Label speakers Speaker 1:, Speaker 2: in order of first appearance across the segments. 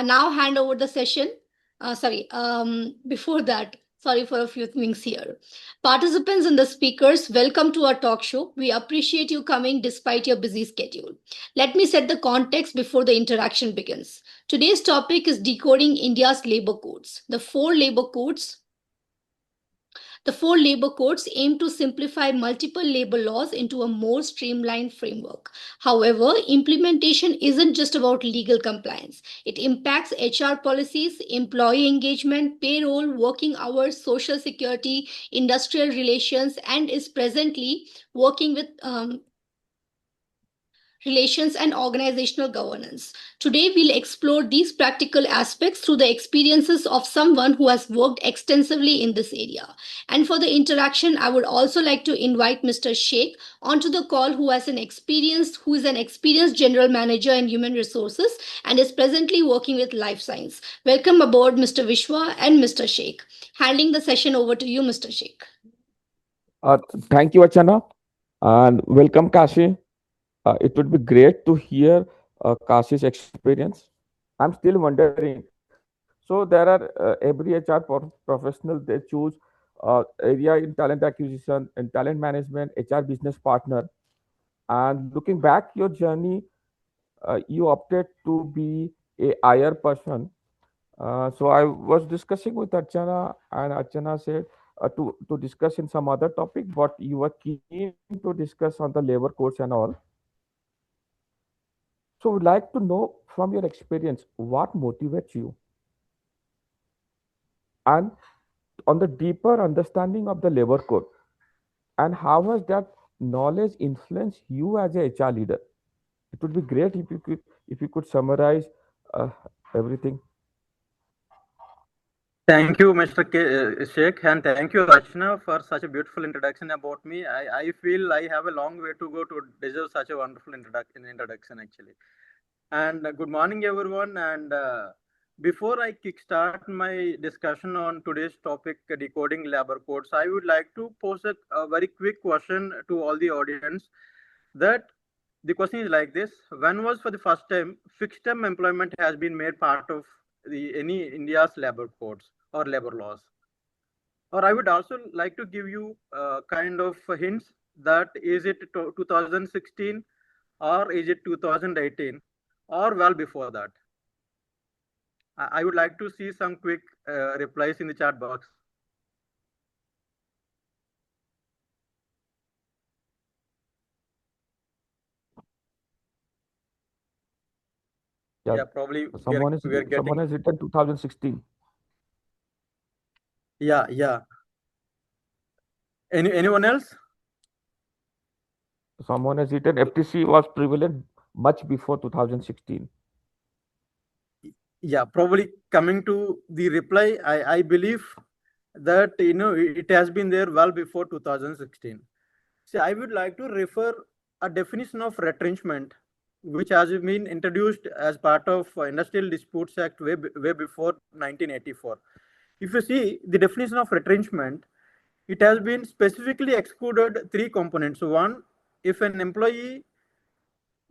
Speaker 1: Now hand over the session. Before that, sorry for a few things here. Participants and the speakers, welcome to our talk show. We appreciate you coming despite your busy schedule. Let me set the context before the interaction begins. Today's topic is decoding India's labor codes. The four labor codes aim to simplify multiple labor laws into a more streamlined framework. However, implementation isn't just about legal compliance. It impacts HR policies, employee engagement, payroll, working hours, social security, industrial relations, and is presently working with relations, and organizational governance. Today, we'll explore these practical aspects through the experiences of someone who has worked extensively in this area. And for the interaction, I would also like to invite Mr. Sheikh onto the call, who is an experienced general manager in human resources and is presently working with life science. Welcome aboard, Mr. Vishwa and Mr. Sheikh. Handing the session over to you, Mr. Sheikh.
Speaker 2: Thank you, Achana, and welcome, Kashi. It would be great to hear Kashi's experience. I'm still wondering. So there are every professional, they choose area in talent acquisition and talent management, HR business partner. And looking back your journey, you opted to be a IR person. So I was discussing with Archana, and Archana said to discuss in some other topic, but you were keen to discuss on the labor codes and all. So we'd like to know from your experience what motivates you, and on the deeper understanding of the labor code, and how has that knowledge influenced you as a HR leader. It would be great if you could summarize uh, everything.
Speaker 3: Thank you, Mr. Sheikh, and thank you, Archana, for such a beautiful introduction about me. I feel I have a long way to go to deserve such a wonderful introduction, actually. And good morning, everyone. And before I kickstart my discussion on today's topic, decoding labor codes, I would like to pose a very quick question to all the audience. That the question is like this: when was for the first time fixed term employment has been made part of the any India's labor codes or labor laws? Or I would also like to give you kind of hints that is it 2016 or is it 2018 or well before that? I would like to see some quick replies in the chat box.
Speaker 2: Yeah,
Speaker 3: Yeah, probably we are
Speaker 2: someone
Speaker 3: getting.
Speaker 2: has written 2016.
Speaker 3: Yeah. Anyone else?
Speaker 2: Someone has written FTC was prevalent much before 2016.
Speaker 3: Yeah, probably coming to the reply, I believe that it has been there well before 2016. See, I would like to refer a definition of retrenchment, which has been introduced as part of Industrial Disputes Act way before 1984. If you see the definition of retrenchment, it has been specifically excluded three components. One, if an employee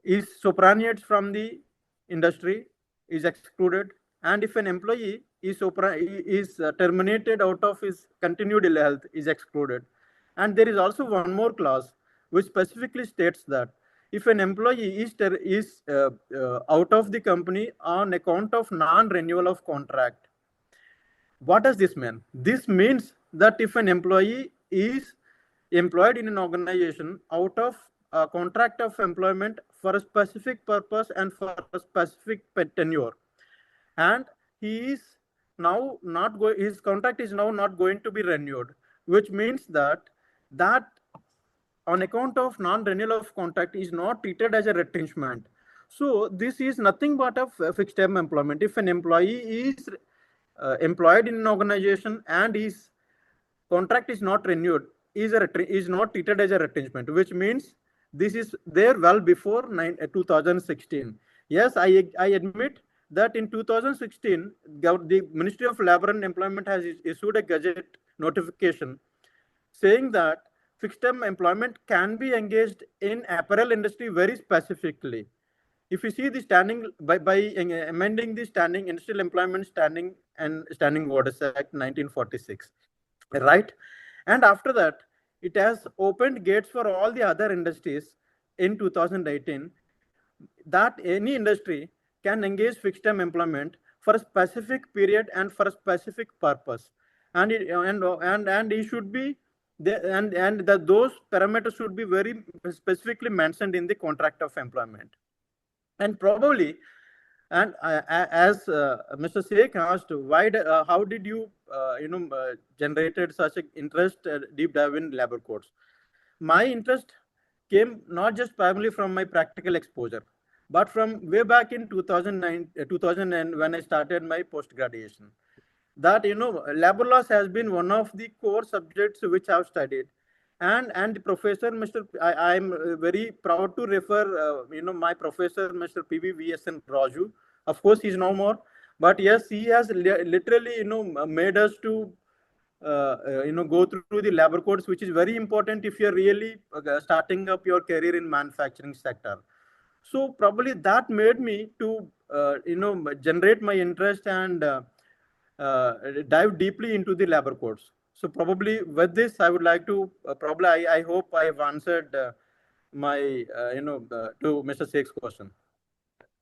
Speaker 3: is superannuated from the industry, is excluded, and if an employee is terminated out of his continued ill health, is excluded. And there is also one more clause which specifically states that if an employee is out of the company on account of non-renewal of contract. What does this mean? This means that if an employee is employed in an organization out of a contract of employment for a specific purpose and for a specific tenure, and he is now not going, his contract is now not going to be renewed, which means that on account of non-renewal of contract is not treated as a retrenchment. So this is nothing but a fixed term employment. If an employee is employed in an organization and his contract is not renewed, is not treated as a retrenchment, which means this is there well before 2016. Yes, I admit that in 2016, the Ministry of Labor and Employment has issued a gazette notification saying that fixed term employment can be engaged in apparel industry very specifically. If you see the standing by amending the standing industrial employment standing orders act 1946, right? And after that, it has opened gates for all the other industries in 2018 that any industry can engage fixed term employment for a specific period and for a specific purpose, and it should be and that those parameters should be very specifically mentioned in the contract of employment. And probably, and as Mr. Sheikh asked, how did you generated such an interest, deep dive in labor codes? My interest came not just primarily from my practical exposure, but from way back in 2009, 2000 when I started my post graduation. That labor laws has been one of the core subjects which I've studied, and the professor, Mr. I'm very proud to refer my professor, Mr. PVVSN Raju. Of course, he's no more, but yes, he has literally made us to go through the labor codes, which is very important if you're really starting up your career in manufacturing sector. So probably that made me to generate my interest and dive deeply into the labor codes. So probably with this, I would like to probably I hope I have answered my to Mr. Sheikh's question.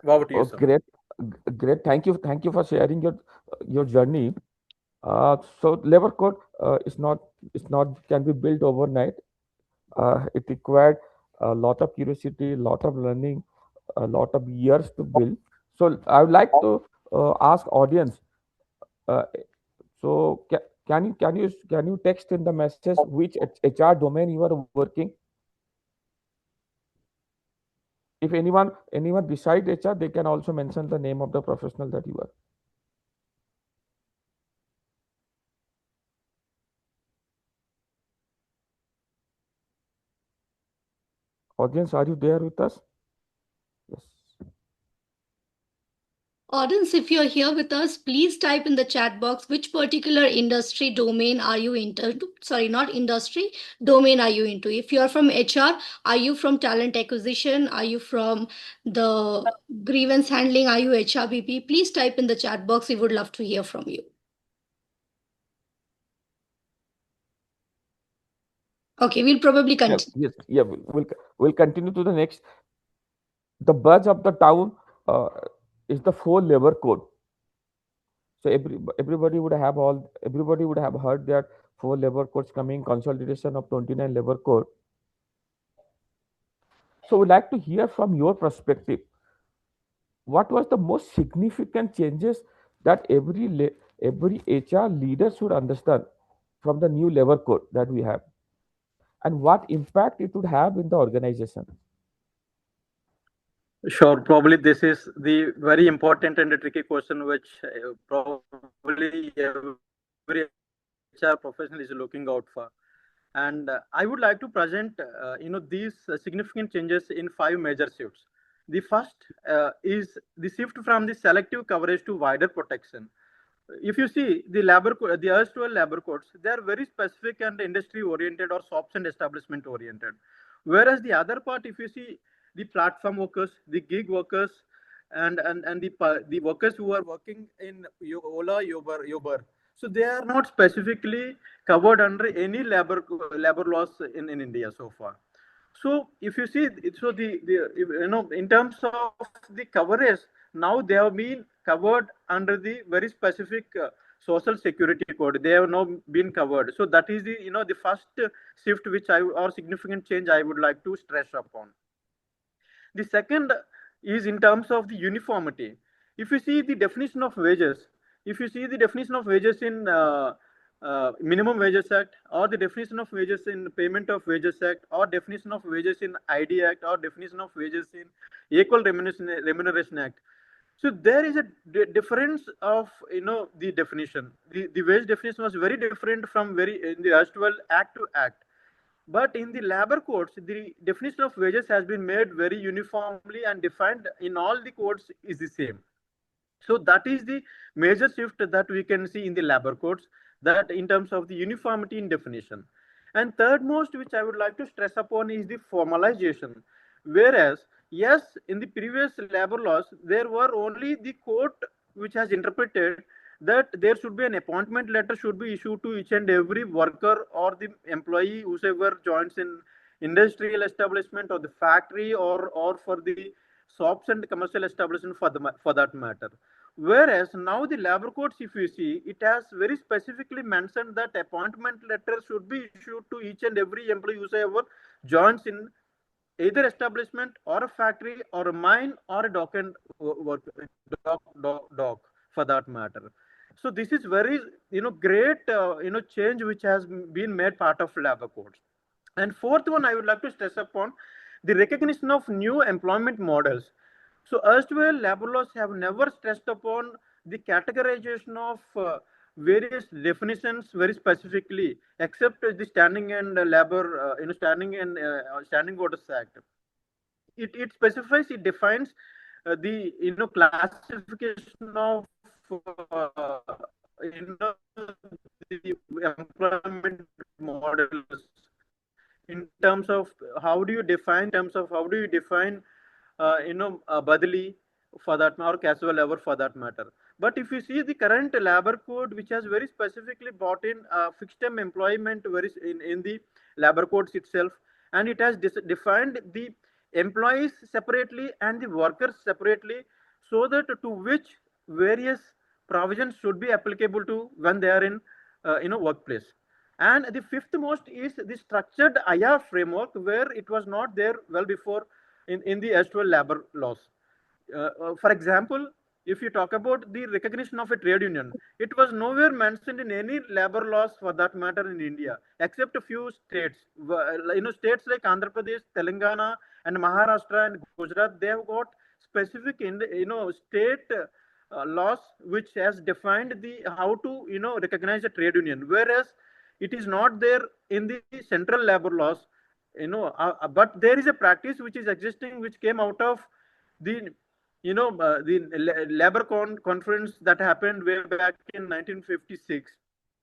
Speaker 3: Over to you,
Speaker 2: Oh,
Speaker 3: sir.
Speaker 2: great, great. Thank you for sharing your journey. So labor code is not can be built overnight. It required a lot of curiosity, lot of learning, a lot of years to build. So I would like to ask audience. Uh, so can you text in the message which HR domain you are working? If anyone beside HR, they can also mention the name of the professional that you are. Audience, are you there with us? Yes.
Speaker 1: Audience, if you're here with us, please type in the chat box which particular industry domain are you into. Sorry, not industry, domain are you into. If you're from HR, are you from talent acquisition? Are you from the grievance handling? Are you HRBP? Please type in the chat box. We would love to hear from you. Okay, we'll probably
Speaker 2: Yeah,
Speaker 1: continue.
Speaker 2: yes, yeah. We'll continue to the next. The buzz of the town uh, is the four labor code. So everybody would have heard that four labor codes coming, consolidation of 29 labor code. So we'd like to hear from your perspective. What was the most significant changes that every HR leader should understand from the new labor code that we have, and what impact it would have in the organization?
Speaker 3: Sure. Probably this is the very important and a tricky question, which probably every HR professional is looking out for. And I would like to present, these significant changes in five major shifts. The first is the shift from the selective coverage to wider protection. If you see the the erstwhile labor codes, they are very specific and industry oriented or shops and establishment oriented. Whereas the other part, if you see the platform workers, the gig workers, and the workers who are working in Ola, Uber, so they are not specifically covered under any labor laws in India so far. So if you see, so in terms of the coverage, now they have been covered under the very specific social security code. They have now been covered. So that is the the first shift which I or significant change I would like to stress upon. The second is in terms of the uniformity. If you see the definition of wages, if you see the definition of wages in Minimum Wages Act, or the definition of wages in Payment of Wages Act, or definition of wages in ID Act, or definition of wages in Equal Remuneration Act. So there is a difference of the definition. The wage definition was very different from very in the erstwhile act to act. But in the labor codes, the definition of wages has been made very uniformly and defined in all the codes is the same. So that is the major shift that we can see in the labor codes, that in terms of the uniformity in definition. And third most, which I would like to stress upon, is the formalization. Whereas, yes, in the previous labor laws, there were only the court which has interpreted that there should be an appointment letter should be issued to each and every worker or the employee whosoever joins in industrial establishment or the factory or for the shops and commercial establishment for that matter. Whereas now the labor codes, if you see, it has very specifically mentioned that appointment letter should be issued to each and every employee whosoever joins in either establishment or a factory or a mine or a dock and work dock for that matter. So this is very great change which has been made part of labor codes. And fourth one, I would like to stress upon the recognition of new employment models. So erstwhile labor laws have never stressed upon the categorization of various definitions very specifically, except the Standing and Labor, Standing Orders Act. It specifies, it defines the classification of the employment models in terms of how do you define badali for that or casual labor for that matter. But if you see the current labor code, which has very specifically brought in fixed term employment in the labor codes itself, and it has defined the employees separately and the workers separately, so that to which various provisions should be applicable to when they are in workplace. And the fifth most is the structured IR framework, where it was not there well before in the actual labor laws. For example, if you talk about the recognition of a trade union, it was nowhere mentioned in any labor laws for that matter in India, except a few states. States like Andhra Pradesh, Telangana, and Maharashtra and Gujarat, they have got specific in the, state laws which has defined the how to recognize a trade union, whereas it is not there in the central labor laws. But there is a practice which is existing, which came out of the the labor conference that happened way back in 1956,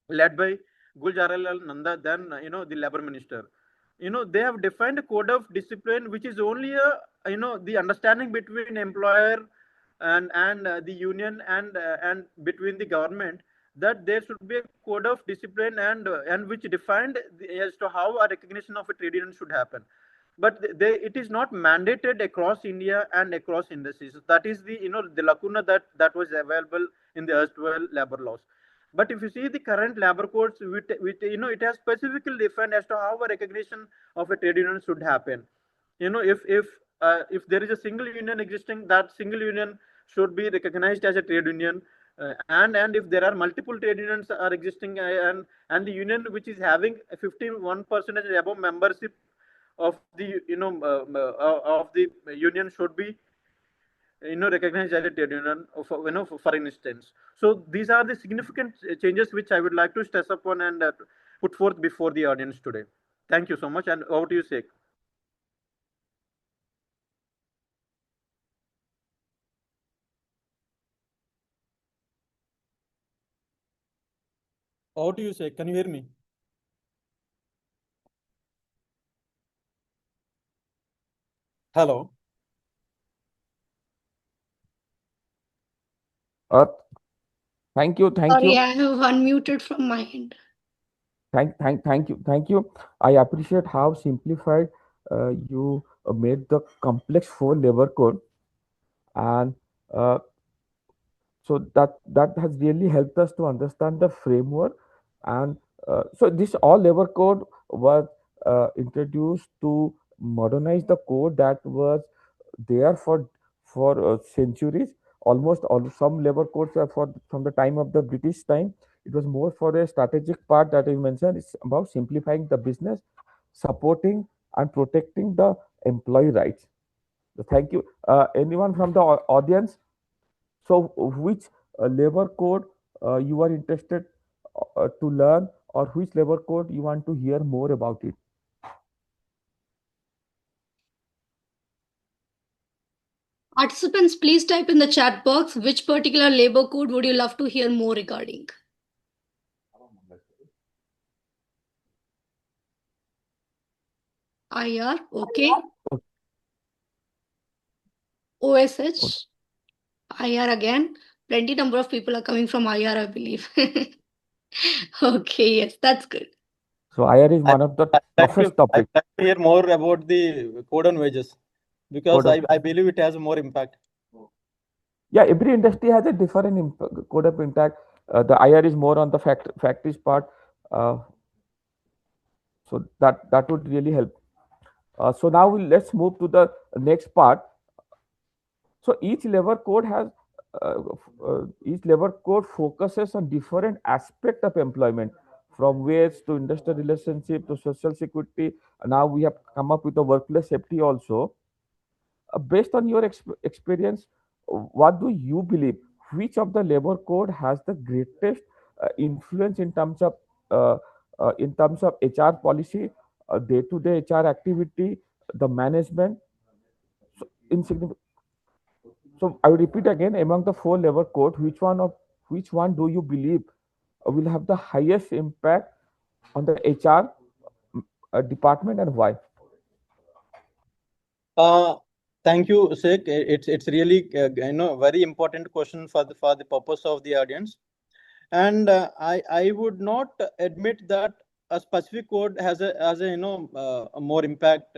Speaker 3: led by Guljarilal Nanda, then the labor minister. They have defined a code of discipline, which is only a the understanding between employer and the union and between the government, that there should be a code of discipline and which defined as to how a recognition of a trade union should happen. But it is not mandated across India and across industries. So that is the the lacuna that was available in the erstwhile labor laws. But if you see the current labor codes, it has specifically defined as to how a recognition of a trade union should happen. If there is a single union existing, that single union should be recognized as a trade union. And if there are multiple trade unions are existing, and the union which is having a 51% above membership of the of the union should be recognized as a trade union for instance. So these are the significant changes which I would like to stress upon and put forth before the audience today. Thank you so much, and over to you, Sheikh. Over to you, Sheikh. Can you hear me? Hello.
Speaker 2: Uh, thank you,
Speaker 1: Sorry, I have unmuted from my end.
Speaker 2: thank you. I appreciate how simplified you made the complex four labor code, and uh, so that has really helped us to understand the framework. And so this all labor code was introduced to modernize the code that was there for centuries. Almost all some labor codes are for from the time of the British time. It was more for a strategic part that I mentioned. It's about simplifying the business, supporting and protecting the employee rights. So thank you. Anyone from the audience? So, which labor code you are interested to learn, or which labor code you want to hear more about it?
Speaker 1: Participants, please type in the chat box which particular labor code would you love to hear more regarding. IR, okay. OSH, IR again. Plenty number of people are coming from IR, I believe. Okay, yes, that's good.
Speaker 2: So, IR is one of the toughest topics.
Speaker 3: I'd like to hear more about the code on wages, because I believe it has more impact.
Speaker 2: Yeah, every industry has a different code of impact. The IR is more on the factories part. So that would really help. So now let's move to the next part. So each labor code focuses on different aspect of employment. from wage to industrial relationship to social security. Now we have come up with a workplace safety also. Based on your experience, what do you believe? Which of the labor code has the greatest influence uh, in terms of HR policy, day-to-day HR activity, the management? So, so I will repeat again. Among the four labor code, which one do you believe will have the highest impact on the HR department, and why?
Speaker 3: Uh, Thank you, Sheikh. It's really very important question for the purpose of the audience. And I would not admit that a specific code has a a more impact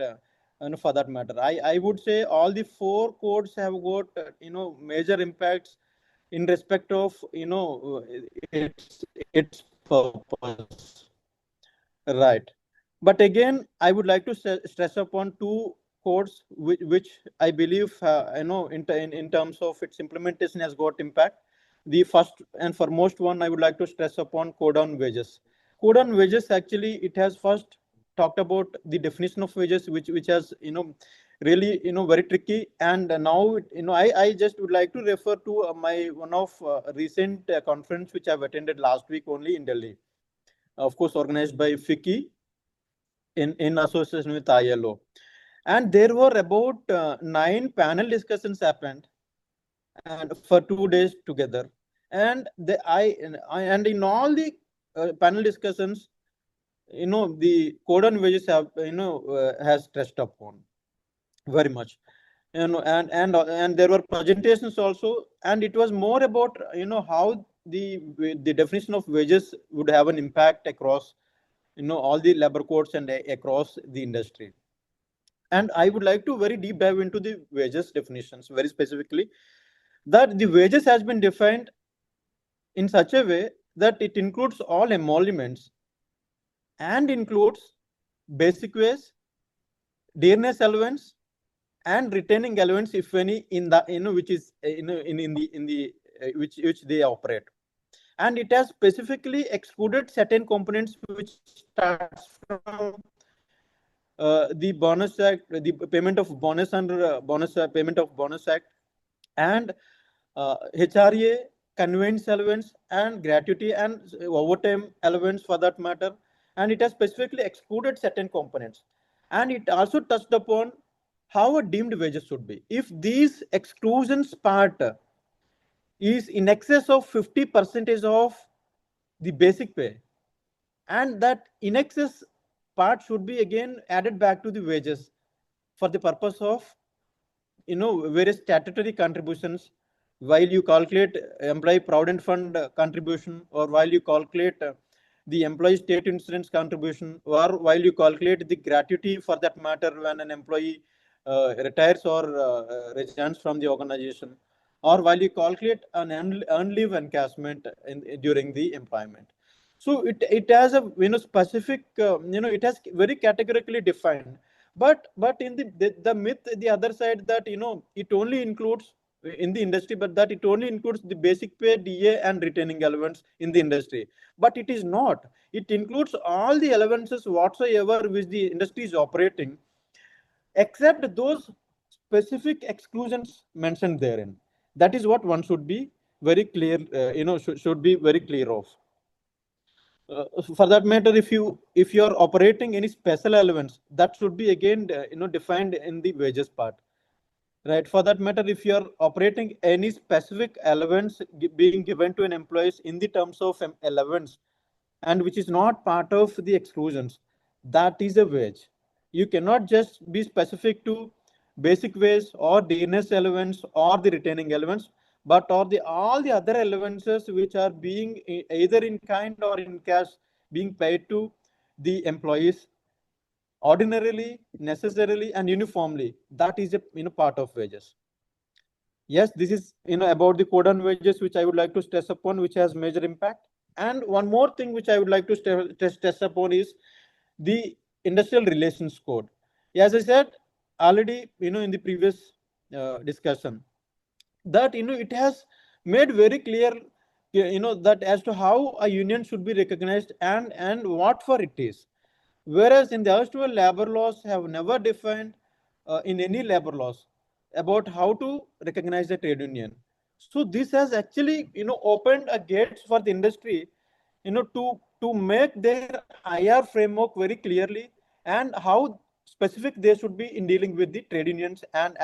Speaker 3: for that matter. I would say all the four codes have got major impacts in respect of its purpose. Right. But again, I would like to stress upon two codes which I believe, in terms of its implementation has got impact. The first and foremost one I would like to stress upon code on wages. Code on wages, actually, it has first talked about the definition of wages, which has, really, very tricky. And now, I just would like to refer to my one of recent conference which I've attended last week only in Delhi, of course, organized by FICCI in association with ILO. And there were about 9 panel discussions happened, and for 2 days together. And and in all the panel discussions, the code on wages have has stressed upon very much. And there were presentations also, and it was more about how the definition of wages would have an impact across all the labor codes and across the industry. And I would like to very deep dive into the wages definitions very specifically, that the wages has been defined in such a way that it includes all emoluments and includes basic wage, dearness allowance, and retaining allowance, if any, in the which is in the which they operate. And it has specifically excluded certain components which starts from the bonus act, the payment of bonus under payment of bonus act, and HRA, conveyance allowance, and gratuity and overtime allowance for that matter. And it has specifically excluded certain components. And it also touched upon how a deemed wages should be. If these exclusions part is in excess of 50% of the basic pay, and that in excess part should be again added back to the wages for the purpose of various statutory contributions, while you calculate employee provident fund contribution, or while you calculate the employee state insurance contribution, or while you calculate the gratuity for that matter when an employee retires or resigns from the organization, or while you calculate an earned leave encashment during the employment. So it has a specific it has very categorically defined. But in the myth, the other side, that it only includes in the industry, but that it only includes the basic pay, DA, and retaining allowance in the industry. But it is not. It includes all the allowances whatsoever which the industry is operating, except those specific exclusions mentioned therein. That is what one should be very clear. Should be very clear of. For that matter, if you are operating any special allowance, that should be again defined in the wages part. Right. For that matter, if you are operating any specific allowance being given to an employee in the terms of allowance, and which is not part of the exclusions, that is a wage. You cannot just be specific to basic wage or dearness allowance or the retaining allowance, but or the all the other allowances which are being either in kind or in cash being paid to the employees ordinarily, necessarily, and uniformly. That is a part of wages. Yes, this is about the code on wages, which I would like to stress upon, which has major impact. And one more thing which I would like to stress upon is the industrial relations code. As I said already, in the previous discussion, that it has made very clear that as to how a union should be recognized and what for it is. Whereas in the actual labor laws have never defined in any labor laws about how to recognize a trade union. So this has actually opened a gates for the industry to make their IR framework very clearly, and how specific they should be in dealing with the trade unions, and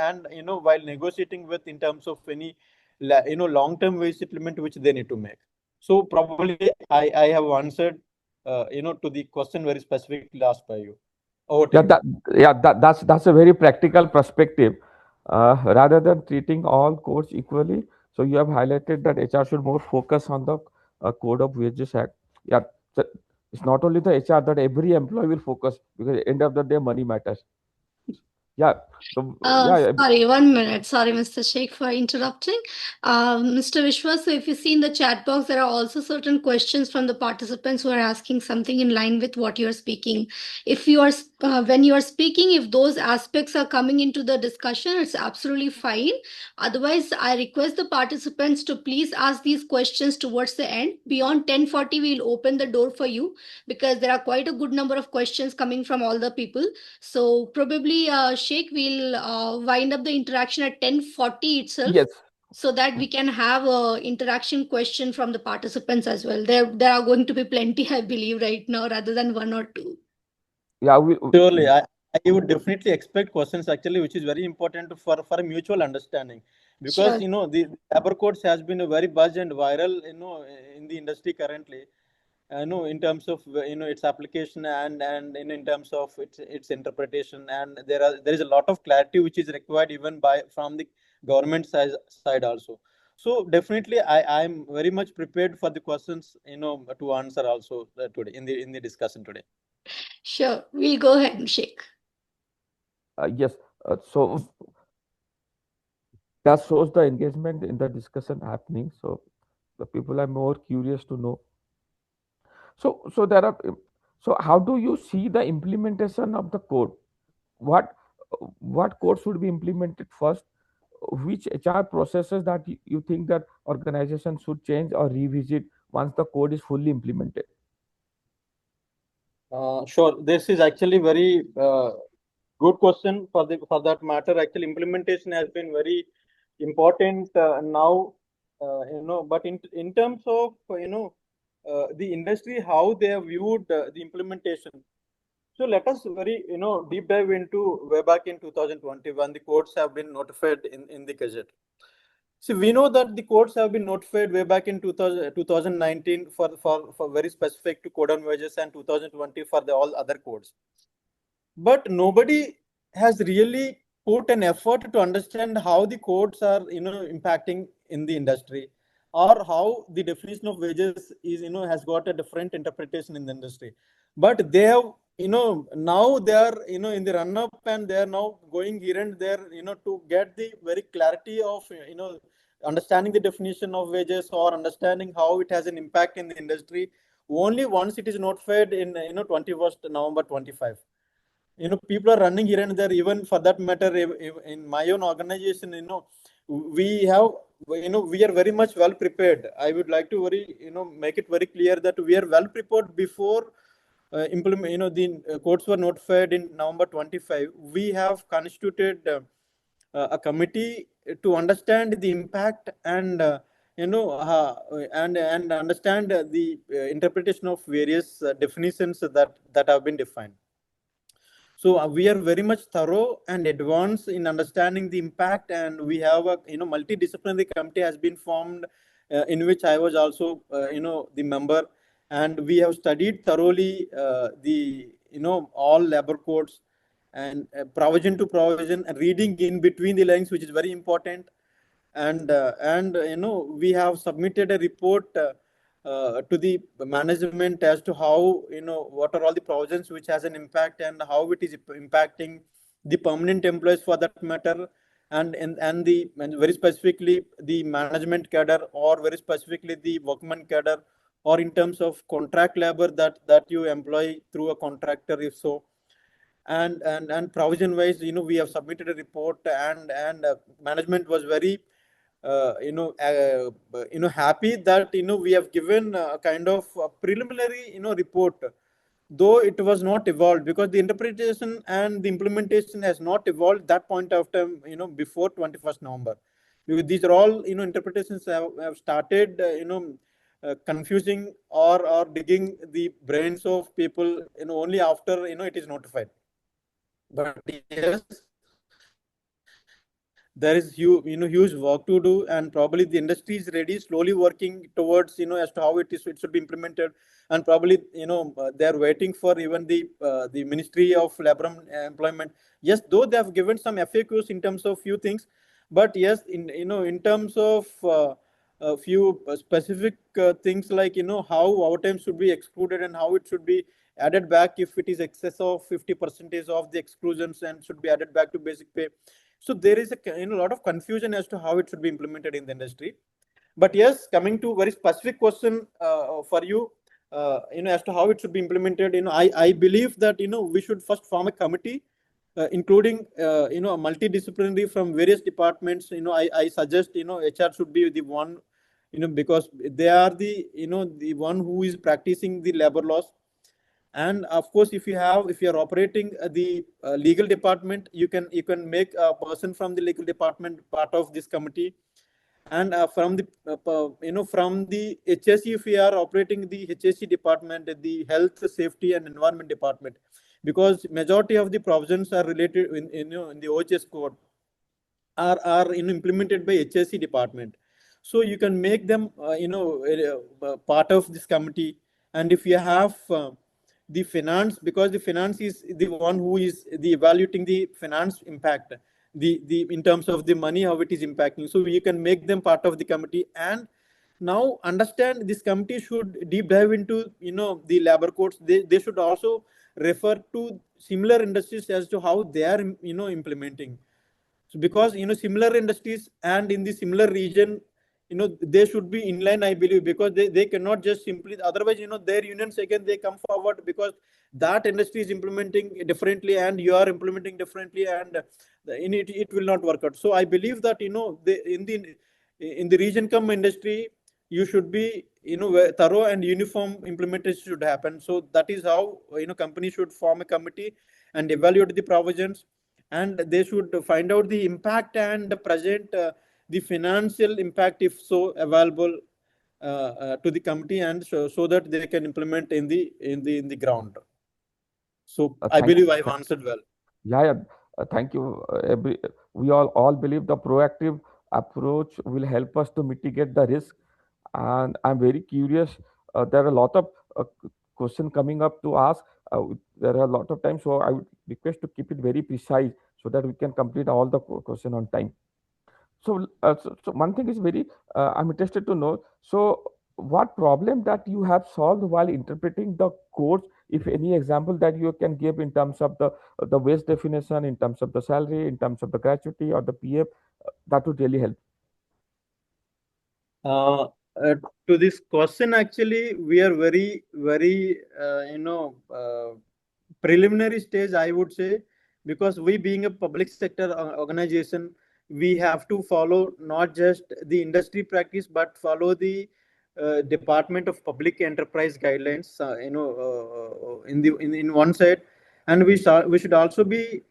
Speaker 3: while negotiating with in terms of any long term wage settlement which they need to make. So probably I have answered to the question very specifically asked by you. Over to
Speaker 2: Yeah,
Speaker 3: you.
Speaker 2: that's a very practical perspective. Rather than treating all codes equally, so you have highlighted that HR should more focus on the Code of Wages Act. Yeah, so it's not only the HR, that every employee will focus, because at the end of the day, money matters. Yeah. So
Speaker 1: Sorry, 1 minute. Sorry, Mr. Sheikh, for interrupting. Mr. Vishwa, so if you see in the chat box, there are also certain questions from the participants who are asking something in line with what you're speaking. If you are, when you are speaking, if those aspects are coming into the discussion, it's absolutely fine. Otherwise, I request the participants to please ask these questions towards the end. Beyond 10:40, we'll open the door for you, because there are quite a good number of questions coming from all the people. So probably, Sheikh, we'll wind up the interaction at 10:40 itself,
Speaker 2: yes.
Speaker 1: so that we can have a interaction question from the participants as well. There are going to be plenty, I believe, right now, rather than one or two.
Speaker 2: Yeah,
Speaker 3: Surely, I would definitely expect questions actually, which is very important for a mutual understanding, because
Speaker 1: Sure.
Speaker 3: the labor codes has been a very buzz and viral in the industry currently. In terms of its application, and in terms of its interpretation, and there is a lot of clarity which is required even by from the government side also. So definitely, I am very much prepared for the questions to answer also today in the discussion today.
Speaker 1: Sure. We'll go ahead, Sheikh.
Speaker 2: yes. So that shows the engagement in the discussion happening. So the people are more curious to know. So there are. So how do you see the implementation of the code? What what code should be implemented first? Which HR processes that you think that organization should change or revisit once the code is fully implemented?
Speaker 3: Sure. This is actually very good question for that matter. Actually, implementation has been very important now. But in terms of the industry, how they have viewed the implementation. So let us very deep dive into way back in 2020 when the courts have been notified in the Gazette. See, we know that the courts have been notified way back in 2019 for very specific to code on wages, and 2020 for the all other codes. But nobody has really put an effort to understand how the codes are impacting in the industry, or how the definition of wages is has got a different interpretation in the industry. But they have now they are in the run up, and they are now going here and there to get the very clarity of understanding the definition of wages, or understanding how it has an impact in the industry, only once it is notified in 21st November 25. People are running here and there. Even for that matter, in my own organization, we have we are very much well prepared. I would like to very make it very clear that we are well prepared before implement the codes were notified in November 25. We have constituted a committee to understand the impact, and and understand the interpretation of various definitions that have been defined. So we are very much thorough and advanced in understanding the impact, and we have a multidisciplinary committee has been formed, in which I was also the member, and we have studied thoroughly the all labor codes, and provision to provision, and reading in between the lines, which is very important. And we have submitted a report to the management as to how what are all the provisions which has an impact, and how it is impacting the permanent employees for that matter, and very specifically the management cadre, or very specifically the workman cadre, or in terms of contract labor that you employ through a contractor, if so. And provision wise, we have submitted a report, and management was very happy that we have given a kind of a preliminary report, though it was not evolved, because the interpretation and the implementation has not evolved that point of time before 21st November. Because these are all interpretations have started confusing or digging the brains of people only after it is notified. But yes, there is huge work to do, and probably the industry is ready, slowly working towards as to how it should be implemented. And probably they are waiting for even the Ministry of Labor and Employment. Yes, though they have given some FAQs in terms of few things, but yes, in terms of a few specific things, like how overtime should be excluded and how it should be added back if it is excess of 50% of the exclusions, and should be added back to basic pay. So there is a lot of confusion as to how it should be implemented in the industry. But yes, coming to very specific question for you, as to how it should be implemented, I believe that we should first form a committee, including a multidisciplinary from various departments. I suggest HR should be the one, because they are the one who is practicing the labor laws. And of course, if you are operating the legal department, you can make a person from the legal department part of this committee. And from the from the HSE, if we are operating the HSE department, the health, safety and environment department, because majority of the provisions are related in the OHS code are implemented by HSE department. So you can make them part of this committee. And if you have the finance, because the finance is the one who is the evaluating the finance impact, the in terms of the money, how it is impacting, so you can make them part of the committee. And now understand, this committee should deep dive into the labor codes. They should also refer to similar industries as to how they are implementing. So because similar industries and in the similar region, they should be in line, I believe, because they cannot just simply, otherwise their unions again they come forward, because that industry is implementing differently and you are implementing differently, and it will not work out. So I believe that in the region come industry, you should be thorough and uniform implementation should happen. So that is how company should form a committee and evaluate the provisions, and they should find out the impact and present the financial impact, if so available, to the committee, and so that they can implement in the ground. So I
Speaker 2: Thank
Speaker 3: believe I've answered well.
Speaker 2: Yeah. Thank you. We all believe the proactive approach will help us to mitigate the risk. And I'm very curious. There are a lot of question coming up to ask. There are a lot of times, so I would request to keep it very precise so that we can complete all the question on time. So one thing is very, I'm interested to know. So, what problem that you have solved while interpreting the codes? If any example that you can give in terms of the wage definition, in terms of the salary, in terms of the gratuity or the PF, that would really help.
Speaker 3: Uh, to this question, actually, we are very, very, preliminary stage, I would say, because we being a public sector organization, we have to follow not just the industry practice, but follow the Department of Public Enterprise guidelines, in one side, and we should also be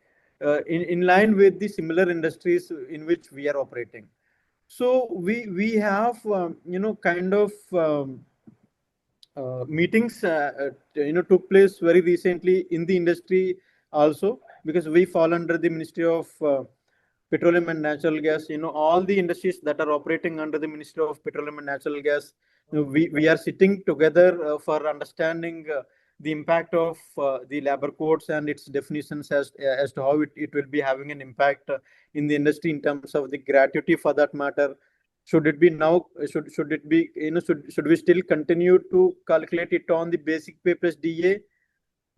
Speaker 3: in line with the similar industries in which we are operating. So we have kind of meetings took place very recently in the industry also, because we fall under the Ministry of Petroleum and Natural Gas. All the industries that are operating under the Ministry of Petroleum and Natural Gas, we are sitting together for understanding the impact of the labor codes and its definitions, as to how it will be having an impact in the industry in terms of the gratuity, for that matter. Should it be now, should it be, should we still continue to calculate it on the basic pay plus DA?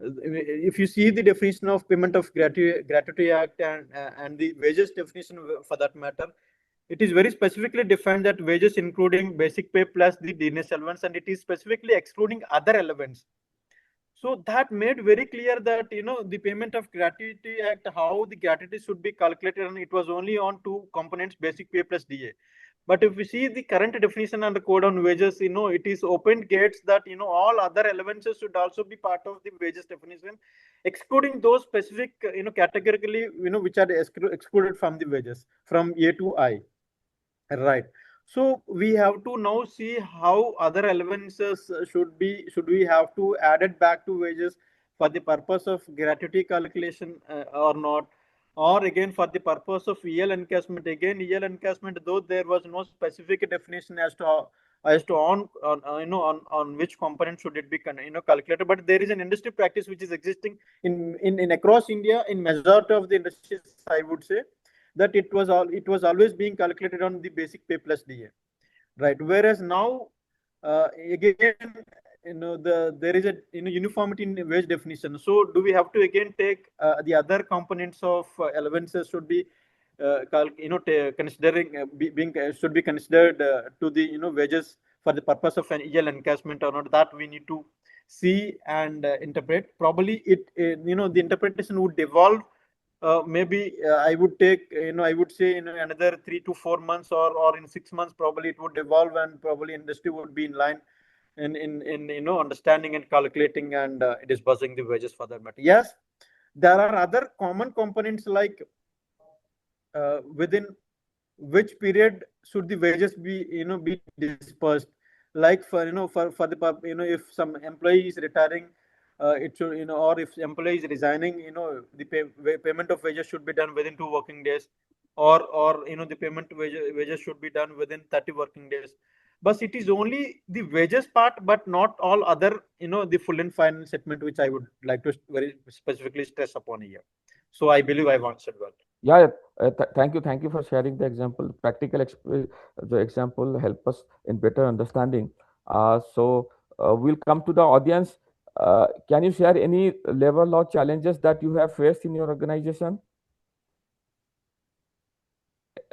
Speaker 3: If you see the definition of Payment of Gratuity Act and the wages definition, for that matter, it is very specifically defined that wages including basic pay plus the DNS allowance, and it is specifically excluding other elements. So that made very clear that the Payment of Gratuity Act, how the gratuity should be calculated, and it was only on two components, basic pay plus DA. But if we see the current definition and the code on wages, it is opened gates that, all other allowances should also be part of the wages definition, excluding those specific, categorically, which are excluded from the wages from A to I. Right. So we have to now see how other allowances should we have to add it back to wages for the purpose of gratuity calculation, or not, or again for the purpose of EL encashment. Again, EL encashment, though there was no specific definition as to on on which component should it be calculated, but there is an industry practice which is existing in across India in majority of the industries, I would say, that it was always being calculated on the basic pay plus DA, right? Whereas now, again, there is a uniformity in wage definition. So do we have to again take the other components of allowances should be considering being should be considered to the wages for the purpose of an EL encashment or not? That we need to see and interpret. Probably the interpretation would evolve. Maybe I would take, I would say in another 3 to 4 months, or in 6 months, probably it would evolve, and probably industry would be in line in understanding and calculating and disbursing the wages for that matter. Yes, there are other common components like within which period should the wages be be dispersed, like for the if some employee is retiring, it should or if employee is resigning, the payment of wages should be done within 2 working days, or the payment wages should be done within 30 working days. But it is only the wages part, but not all other the full and final settlement, which I would like to very specifically stress upon here. So I believe I've answered well.
Speaker 2: Yeah, thank you for sharing the example. The example help us in better understanding. We'll come to the audience. Can you share any level or challenges that you have faced in your organization?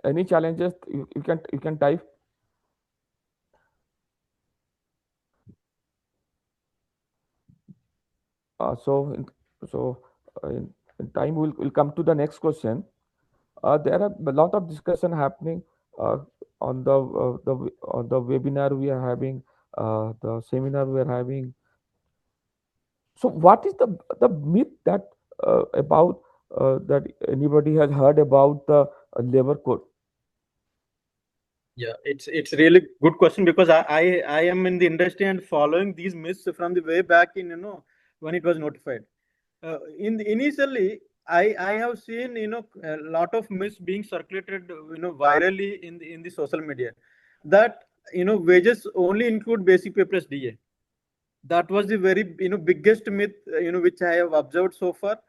Speaker 2: Any challenges you can type. Uh, so in, so in time we'll come to the next question. There are a lot of discussion happening uh, on the webinar we are having, the seminar we are having. So, what is the myth that about that anybody has heard about the labor code?
Speaker 3: Yeah, it's really good question, because I am in the industry and following these myths from the way back in when it was notified. Initially, I have seen a lot of myths being circulated virally in the social media, that wages only include basic pay plus DA. That was the very biggest myth which I have observed so far.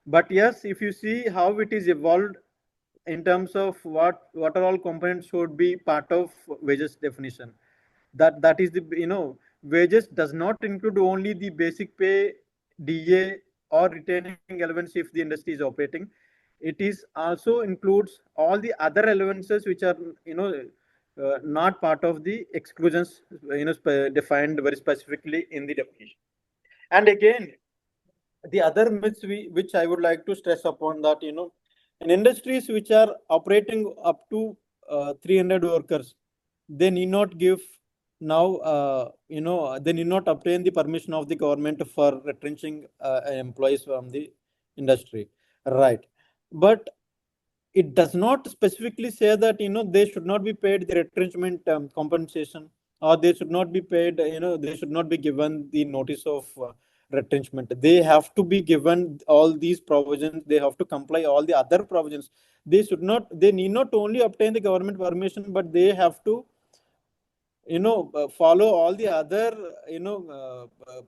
Speaker 3: But yes, if you see how it is evolved in terms of what are all components should be part of wages definition, that is the wages does not include only the basic pay, DA, or retaining allowance if the industry is operating. It is also includes all the other allowances which are not part of the exclusions defined very specifically in the definition. And again, the other myths which I would like to stress upon, that in industries which are operating up to 300 workers, they need not give now they need not obtain the permission of the government for retrenching employees from the industry, right? But it does not specifically say that they should not be paid the retrenchment compensation, or they should not be paid they should not be given the notice of retrenchment. They have to be given all these provisions, they have to comply all the other provisions. They need not only obtain the government permission, but they have to follow all the other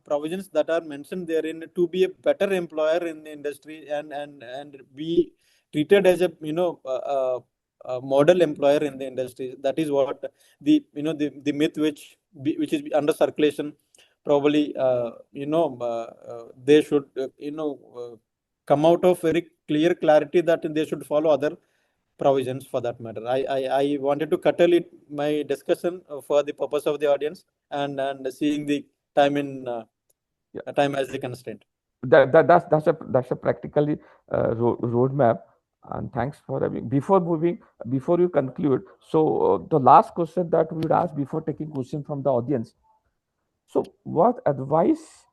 Speaker 3: provisions that are mentioned therein, to be a better employer in the industry, and be treated as a a model employer in the industry. That is what the myth which is under circulation. Probably they should come out of very clear clarity that they should follow other provisions for that matter. I wanted to curtail it, my discussion for the purpose of the audience, and seeing the time in time as the constraint.
Speaker 2: That's a practically roadmap. And thanks for having. Before you conclude, so the last question that we would ask before taking question from the audience. So, what advice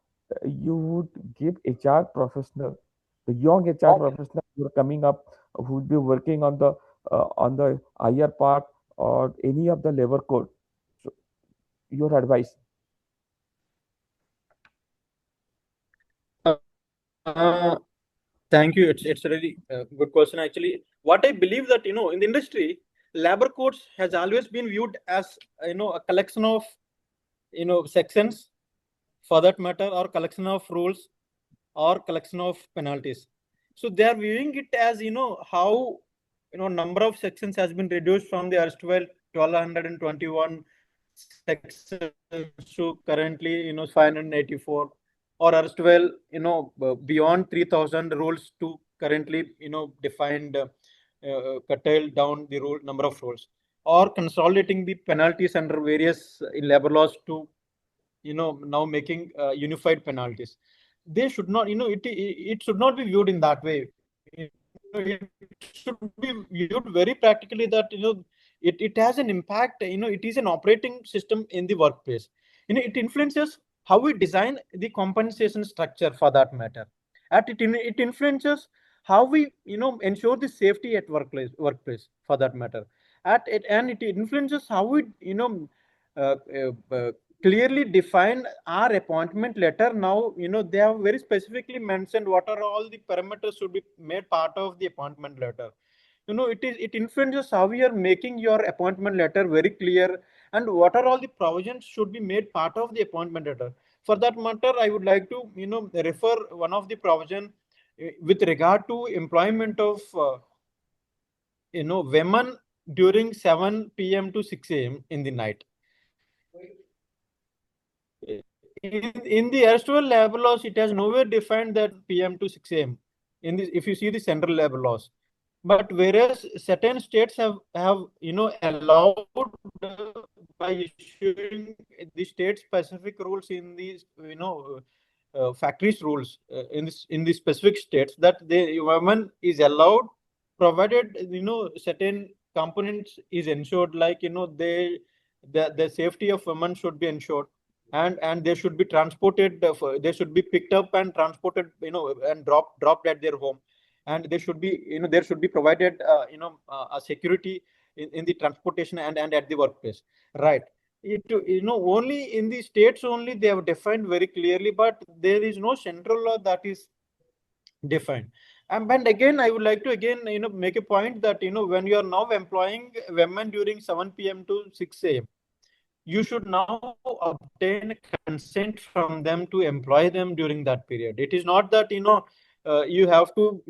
Speaker 2: you would give HR professional, the young HR professional who are coming up, who would be working on the IR part or any of the labor code? So, your advice.
Speaker 3: Uh, Thank you. It's a really good question. Actually, what I believe that in the industry, labor codes has always been viewed as a collection of sections, for that matter, or collection of rules or collection of penalties. So they are viewing it as how number of sections has been reduced from the erstwhile 1221 sections to currently 584, or erstwhile beyond 3000 rules to currently defined curtailed down the rule number of rules, or consolidating the penalties under various labor laws to now making unified penalties. They should not it should not be viewed in that way. It should be viewed very practically, that it has an impact. It is an operating system in the workplace. It influences how we design the compensation structure, for that matter. It influences how we ensure the safety at workplace, for that matter. And it influences how we uh, uh, clearly define our appointment letter. Now they have very specifically mentioned what are all the parameters should be made part of the appointment letter. It influences how we are making your appointment letter very clear, and what are all the provisions should be made part of the appointment letter. For that matter, I would like to refer one of the provision with regard to employment of women during 7 p.m. to 6 a.m. in the night. In the erstwhile labor laws, it has nowhere defined that p.m. to 6 a.m. In this, if you see the central labor laws, but whereas certain states have allowed by issuing the state specific rules in these factories rules in the specific states, that the women is allowed, provided certain components is ensured, like the safety of women should be ensured, and they should be transported, they should be picked up and transported, and dropped at their home. And they should be there should be provided a security in the transportation and at the workplace, right? It only in the states only they have defined very clearly, but there is no central law that is defined. And again, I would like to again make a point that when you are now employing women during 7 p.m. to 6 a.m., you should now obtain consent from them to employ them during that period. It is not that you have to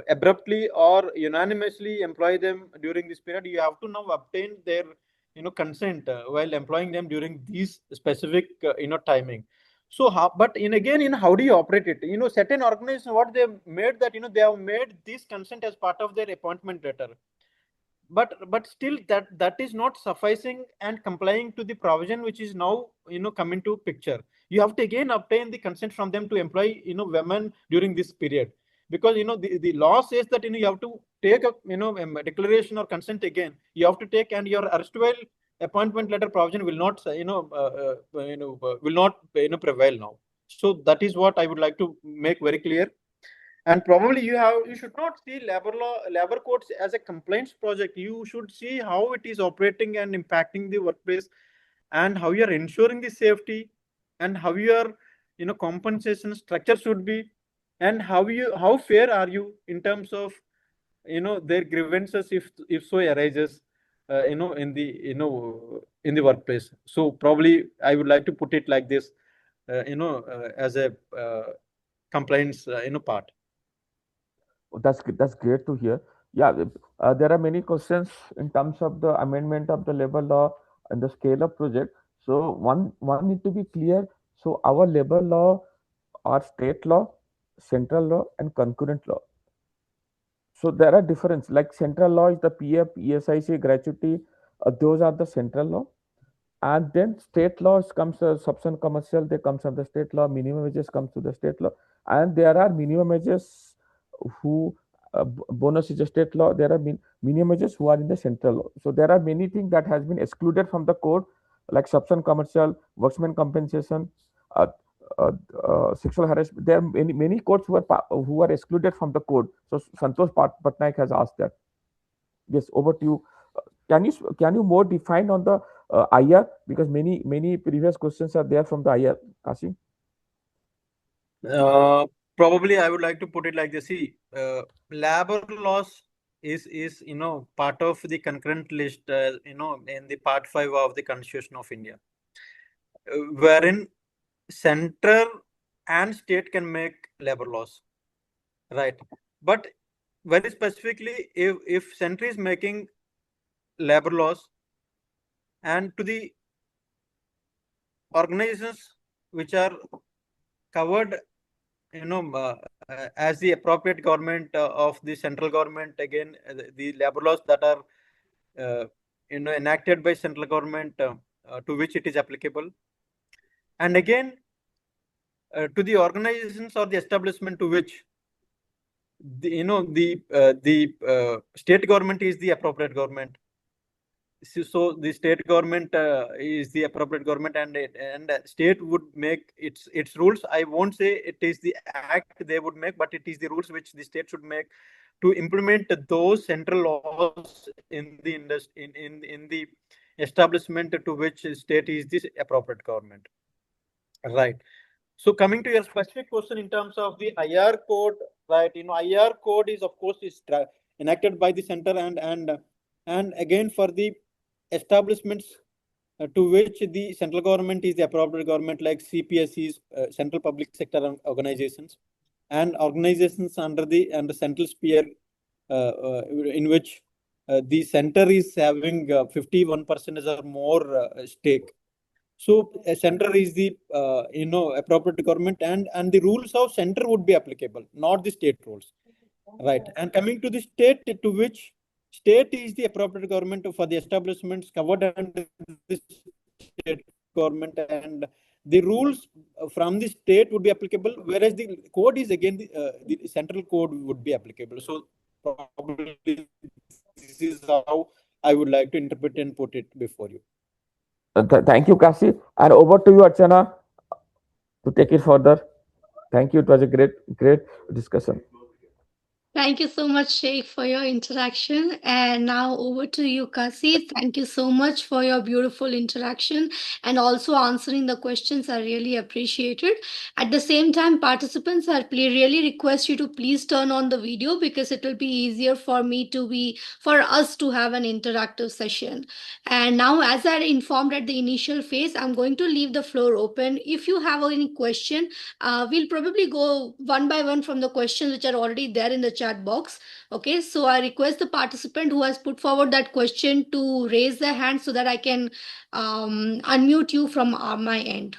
Speaker 3: abruptly or unanimously employ them during this period. You have to now obtain their consent while employing them during these specific timing. So how, but in again, in how do you operate it? Certain organizations, what they made, that they have made this consent as part of their appointment letter, but still that is not sufficing and complying to the provision which is now come into picture. You have to again obtain the consent from them to employ women during this period, because the law says that you have to take a a declaration or consent again, you have to take, and your erstwhile appointment letter provision will not will not prevail now. So that is what I would like to make very clear. And probably you should not see labor codes as a complaints project. You should see how it is operating and impacting the workplace, and how you are ensuring the safety, and how your compensation structure should be, and how fair are you in terms of their grievances, if so arises in the in the workplace. So probably I would like to put it like this, as a complaints part.
Speaker 2: That's great to hear. Yeah, there are many questions in terms of the amendment of the labor law and the scale of project. So one need to be clear. So our labor law are state law, central law, and concurrent law. So there are difference. Like central law is the PF, ESIC, gratuity. Those are the central law, and then state laws comes substance commercial. They comes under state law. Minimum wages comes to the state law, and there are minimum wages who bonus is a state law. There are minimum wages who are in the central law. So there are many things that has been excluded from the code, like substance commercial, workman compensation, uh, sexual harassment. There are many codes who are excluded from the code. So Santosh Patnaik has asked that. Yes, over to you. Can you more define on the IR, because many previous questions are there from the IR, Kashi?
Speaker 3: Probably I would like to put it like this. See, labor laws is part of the concurrent list, in the part 5 of the Constitution of India, wherein central and state can make labor laws, right? But very specifically, if central is making labor laws, and to the organizations which are covered, as the appropriate government of the central government, again, the labor laws that are enacted by central government, to which it is applicable, and again, to the organizations or the establishment to which the state government is the appropriate government. So the state government is the appropriate government, and state would make its rules. I won't say it is the act they would make, but it is the rules which the state should make to implement those central laws in the in the establishment to which state is the appropriate government, right? So coming to your specific question in terms of the IR code, right? IR code is, of course, enacted by the center, and again, for the establishments to which the central government is the appropriate government, like CPSEs, central public sector organizations, and organizations under central sphere, in which the center is having 51% or more stake. So a center is the appropriate government, and the rules of center would be applicable, not the state rules, right? And coming to the state, to which state is the appropriate government for the establishments covered under the state government, and the rules from the state would be applicable, whereas the code is again the central code would be applicable. So probably this is how I would like to interpret and put it before you.
Speaker 2: Thank you, Kashi. And over to you, Archana, to take it further. Thank you. It was a great discussion.
Speaker 1: Thank you so much, Sheikh, for your interaction. And now over to you, Kasi. Thank you so much for your beautiful interaction and also answering the questions. I really appreciate it. At the same time, participants, I really request you to please turn on the video, because it will be easier for us to have an interactive session. And now, as I informed at the initial phase, I'm going to leave the floor open. If you have any question, we'll probably go one by one from the questions which are already there in the chat box. Okay, so I request the participant who has put forward that question to raise their hand so that I can unmute you from my end.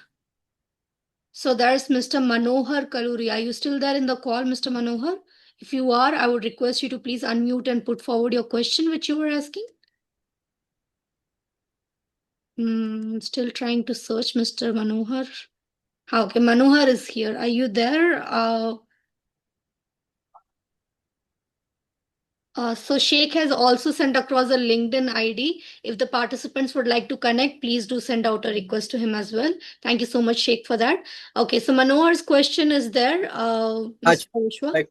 Speaker 1: So there's Mr. Manohar Kaluri. Are you still there in the call, Mr. Manohar? If you are, I would request you to please unmute and put forward your question which you were asking. Still trying to search Mr. Manohar. Okay, Manohar is here. Are you there? So Sheikh has also sent across a LinkedIn ID. If the participants would like to connect, please do send out a request to him as well. Thank you so much, Sheikh, for that. Okay, so Manohar's question is there. Mr. Vishwa?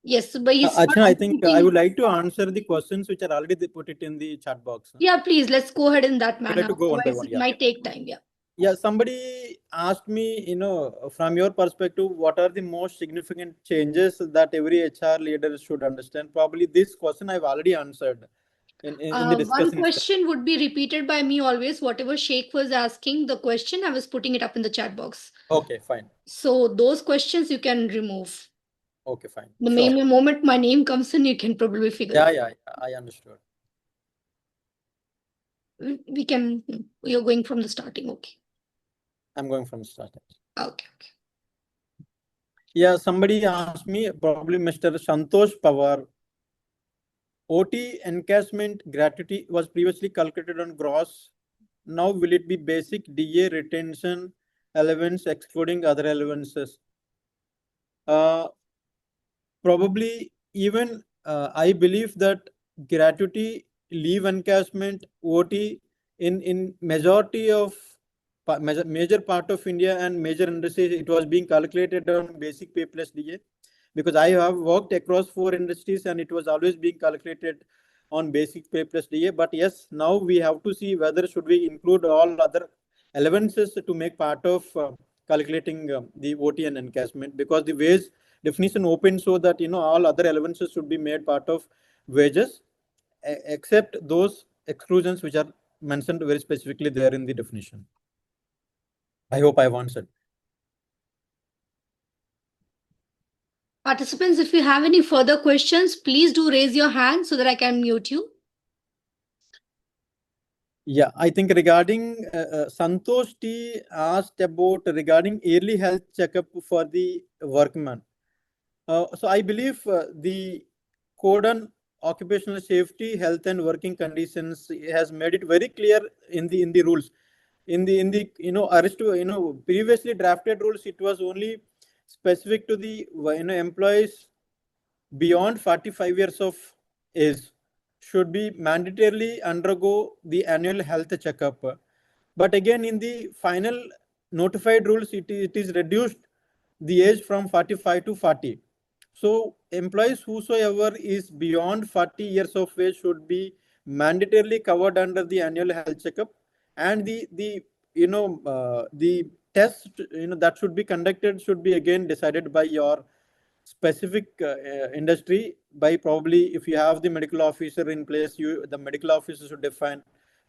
Speaker 1: Yes, but he's
Speaker 3: Achha, I think I would like to answer the questions which are already put it in the chat box.
Speaker 1: Yeah, please, let's go ahead in that manner.
Speaker 3: Like to go one by one,
Speaker 1: It might take time, yeah.
Speaker 3: Yeah, somebody asked me, from your perspective, what are the most significant changes that every HR leader should understand? Probably this question I've already answered in the discussion.
Speaker 1: One question would be repeated by me always. Whatever Sheikh was asking, the question, I was putting it up in the chat box.
Speaker 3: Okay, fine.
Speaker 1: So those questions you can remove.
Speaker 3: Okay, fine.
Speaker 1: The moment my name comes in, you can probably figure it out.
Speaker 3: Yeah, I understood.
Speaker 1: You're going from the starting, okay.
Speaker 3: I'm going from the starting.
Speaker 1: Okay.
Speaker 3: Yeah, somebody asked me, probably Mr. Santosh Pawar. OT encashment gratuity was previously calculated on gross. Now will it be basic DA retention allowance excluding other allowances? Probably even I believe that gratuity, leave encashment, OT in majority of major part of India and major industries, it was being calculated on basic pay plus DA, because I have worked across 4 industries and it was always being calculated on basic pay plus DA. But yes, now we have to see whether should we include all other allowances to make part of calculating the OT and encashment, because the wage definition open so that all other allowances should be made part of wages, except those exclusions which are mentioned very specifically there in the definition. I hope I've answered.
Speaker 1: Participants, if you have any further questions, please do raise your hand so that I can mute you.
Speaker 3: Yeah, I think regarding Santosh T asked about regarding yearly health checkup for the workman. So I believe the code on occupational safety, health and working conditions has made it very clear in the rules. In the previously drafted rules, it was only specific to the employees beyond 45 years of age should be mandatorily undergo the annual health checkup. But again, in the final notified rules, it is reduced the age from 45 to 40. So employees whosoever is beyond 40 years of age should be mandatorily covered under the annual health checkup, and the test that should be conducted should be again decided by your specific industry. By probably, if you have the medical officer in place, the medical officer should define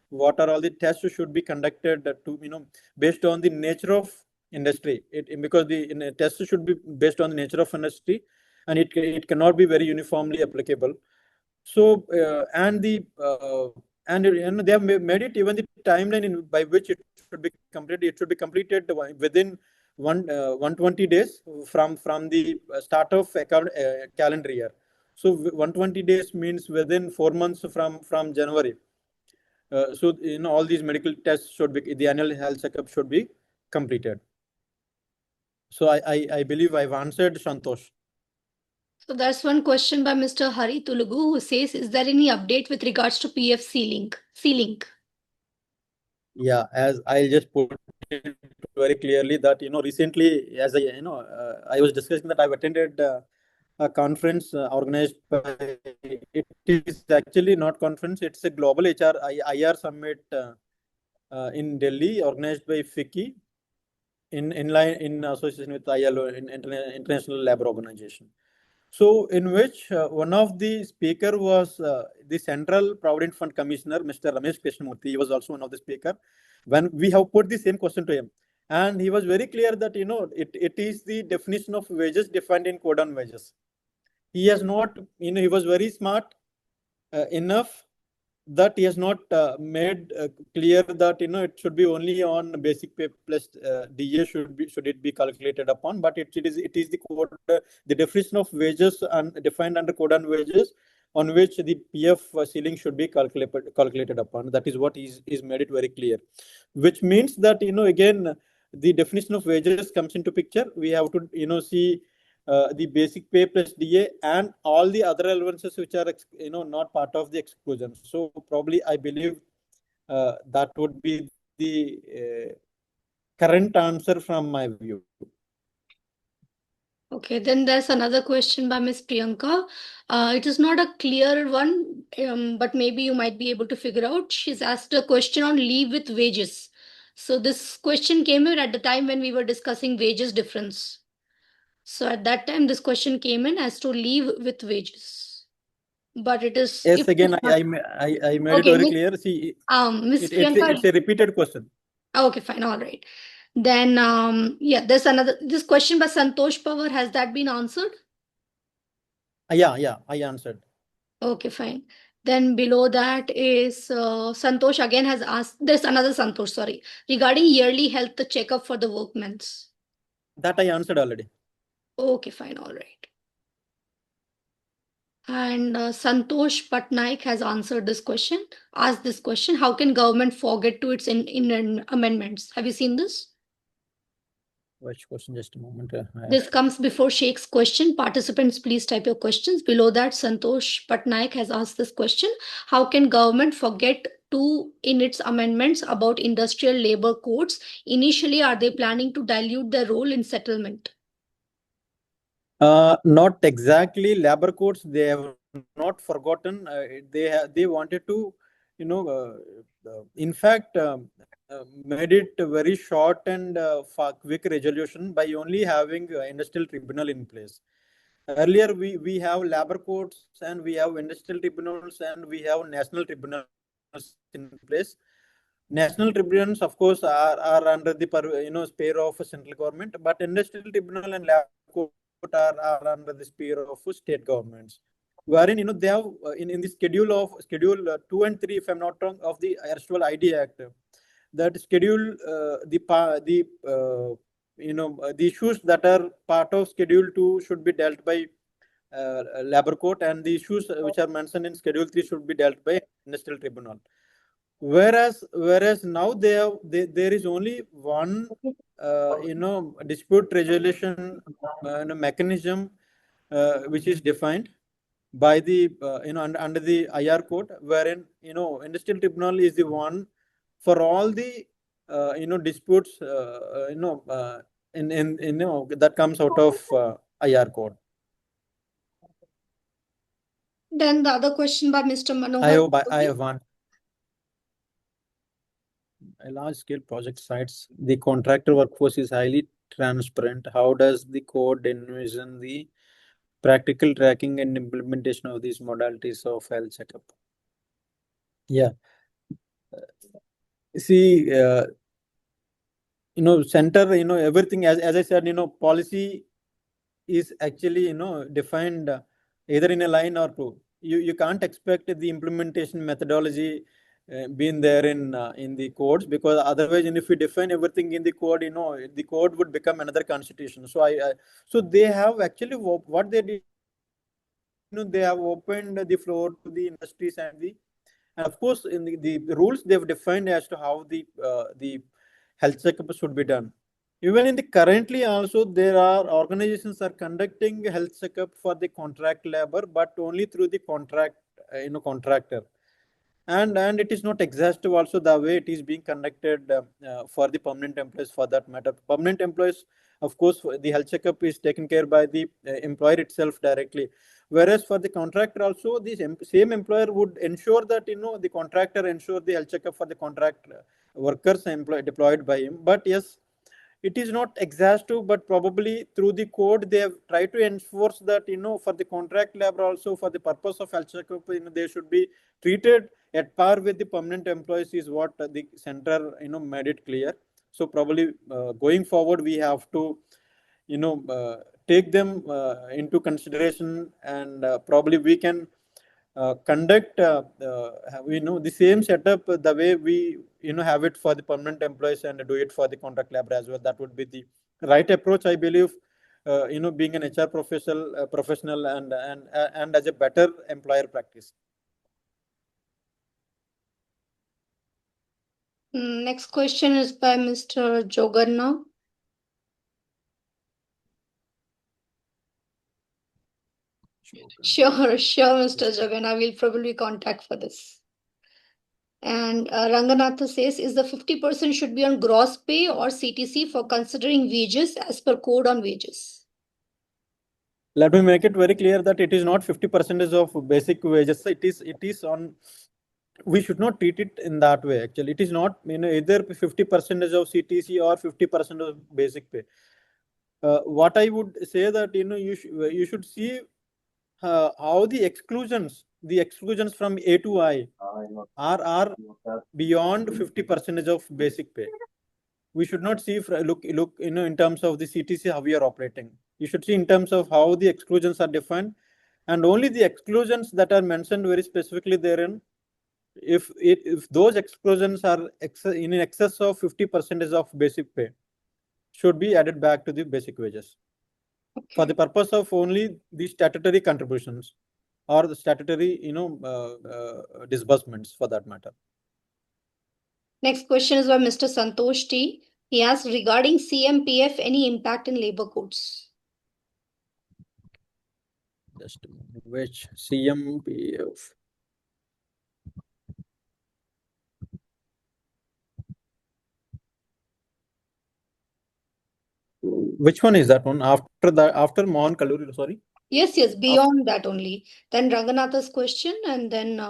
Speaker 3: what are all the tests should be conducted to based on the nature of industry. Because the test should be based on the nature of industry, and it cannot be very uniformly applicable. So and they have made it even the timeline by which it should be completed. It should be completed within 120 days from the start of calendar year. So 120 days means within 4 months from January. So all these medical tests should be, the annual health checkup should be completed. So I believe I've answered, Santosh.
Speaker 1: So there's one question by Mr. Hari Tulugu who says, is there any update with regards to PF C-Link? C-Link.
Speaker 3: Yeah, as I'll just put it very clearly that recently, as I was discussing that I've attended a conference organized by, it is actually not conference, it's a global IR summit in Delhi, organized by FICCI in association with ILO, International Labour Organization. So in which one of the speaker was the Central Provident Fund Commissioner, Mr. Ramesh Krishnamurthy. He was also one of the speaker. When we have put the same question to him, and he was very clear that it is the definition of wages defined in code on wages. He has not, he was very smart enough that he has not made clear that it should be only on basic pay plus DA should it be calculated upon, but it is the code, the definition of wages and defined under code on wages on which the PF ceiling should be calculated upon. That is what is made it very clear, which means that again the definition of wages comes into picture. We have to see the basic pay plus DA and all the other allowances which are not part of the exclusion. So probably I believe that would be the current answer from my view.
Speaker 1: Okay, then there's another question by Ms. Priyanka. It is not a clear one, but maybe you might be able to figure out. She's asked a question on leave with wages. So this question came in at the time when we were discussing wages difference. So at that time, this question came in as to leave with wages. But it is...
Speaker 3: Yes, again, I made it very clear. See,
Speaker 1: Ms. Priyanka...
Speaker 3: it's a repeated question.
Speaker 1: Okay, fine, all right. Then, yeah, there's this question by Santosh Pawar. Has that been answered?
Speaker 3: Yeah, I answered.
Speaker 1: Okay, fine. Then below that is Santosh again has asked, there's another Santosh, sorry, regarding yearly health checkup for the workmen's.
Speaker 3: That I answered already.
Speaker 1: Okay, fine, all right. And Santosh Patnaik has answered this question, asked this question, how can government forget to its in amendments? Have you seen this?
Speaker 3: Which question? Just a moment.
Speaker 1: This comes before Sheikh's question. Participants, please type your questions. Below that, Santosh Patnaik has asked this question. How can government forget to in its amendments about industrial labor codes? Initially, are they planning to dilute their role in settlement?
Speaker 3: Not exactly labor codes. They have not forgotten. They wanted to, in fact, made it a very short and quick resolution by only having industrial tribunal in place. Earlier, we have labor courts and we have industrial tribunals and we have national tribunals in place. National tribunals, of course, are under the sphere of central government, but industrial tribunal and labor court are under the sphere of state governments. Wherein they have in the schedule 2 and 3, if I'm not wrong, of the erstwhile ID Act, that schedule the issues that are part of schedule 2 should be dealt by labor court, and the issues which are mentioned in schedule 3 should be dealt by industrial tribunal. Whereas now there is only one dispute resolution mechanism which is defined by the under the IR code, wherein industrial tribunal is the one for all the disputes in that comes out of IR code.
Speaker 1: Then the other question by Mr. Manohar.
Speaker 3: I hope I have one. A large scale project sites, the contractor workforce is highly transparent. How does the code envision the practical tracking and implementation of these modalities of health checkup? Yeah. See, center, everything, as I said, policy is actually, defined either in a line or two. You can't expect the implementation methodology being there in the codes, because otherwise, if we define everything in the code, the code would become another constitution. So so they have actually what they did, they have opened the floor to the industries and of course in the rules they've defined as to how the health checkup should be done. Even in the currently also there are organizations are conducting health checkup for the contract labor, but only through the contractor. And it is not exhaustive also the way it is being conducted for the permanent employees, for that matter. Permanent employees, of course, the health checkup is taken care by the employer itself directly. Whereas for the contractor also, the same employer would ensure that, the contractor ensure the health checkup for the contract workers deployed by him. But yes, it is not exhaustive, but probably through the code they have tried to enforce that, for the contract labor also, for the purpose of health checkup, they should be treated at par with the permanent employees, is what the center made it clear. So probably going forward we have to take them into consideration, and probably we can conduct the same setup the way we have it for the permanent employees and do it for the contract labor as well. That would be the right approach, I believe, being an HR professional and as a better employer practice.
Speaker 1: Next question is by Mr. Joganna. Sure, Mr. Joganna. We'll probably contact for this. And Ranganatha says, is the 50% should be on gross pay or CTC for considering wages as per code on wages?
Speaker 3: Let me make it very clear that it is not 50% of basic wages. It is on. We should not treat it in that way. Actually, it is not either 50% of CTC or 50% of basic pay. What I would say that you should see how the exclusions from A to I are beyond 50% of basic pay. We should not see look in terms of the CTC how we are operating. You should see in terms of how the exclusions are defined, and only the exclusions that are mentioned very specifically therein, if those exclusions are in excess of 50% of basic pay, should be added back to the basic wages for the purpose of only the statutory contributions or the statutory disbursements for that matter.
Speaker 1: Next question is by Mr. Santosh T. He asked regarding CMPF, any impact in labor codes?
Speaker 3: Just a moment. Which CMPF? Which one is that one? After Mohan Kaluri, sorry.
Speaker 1: Yes, beyond that only. Then Ranganatha's question, and then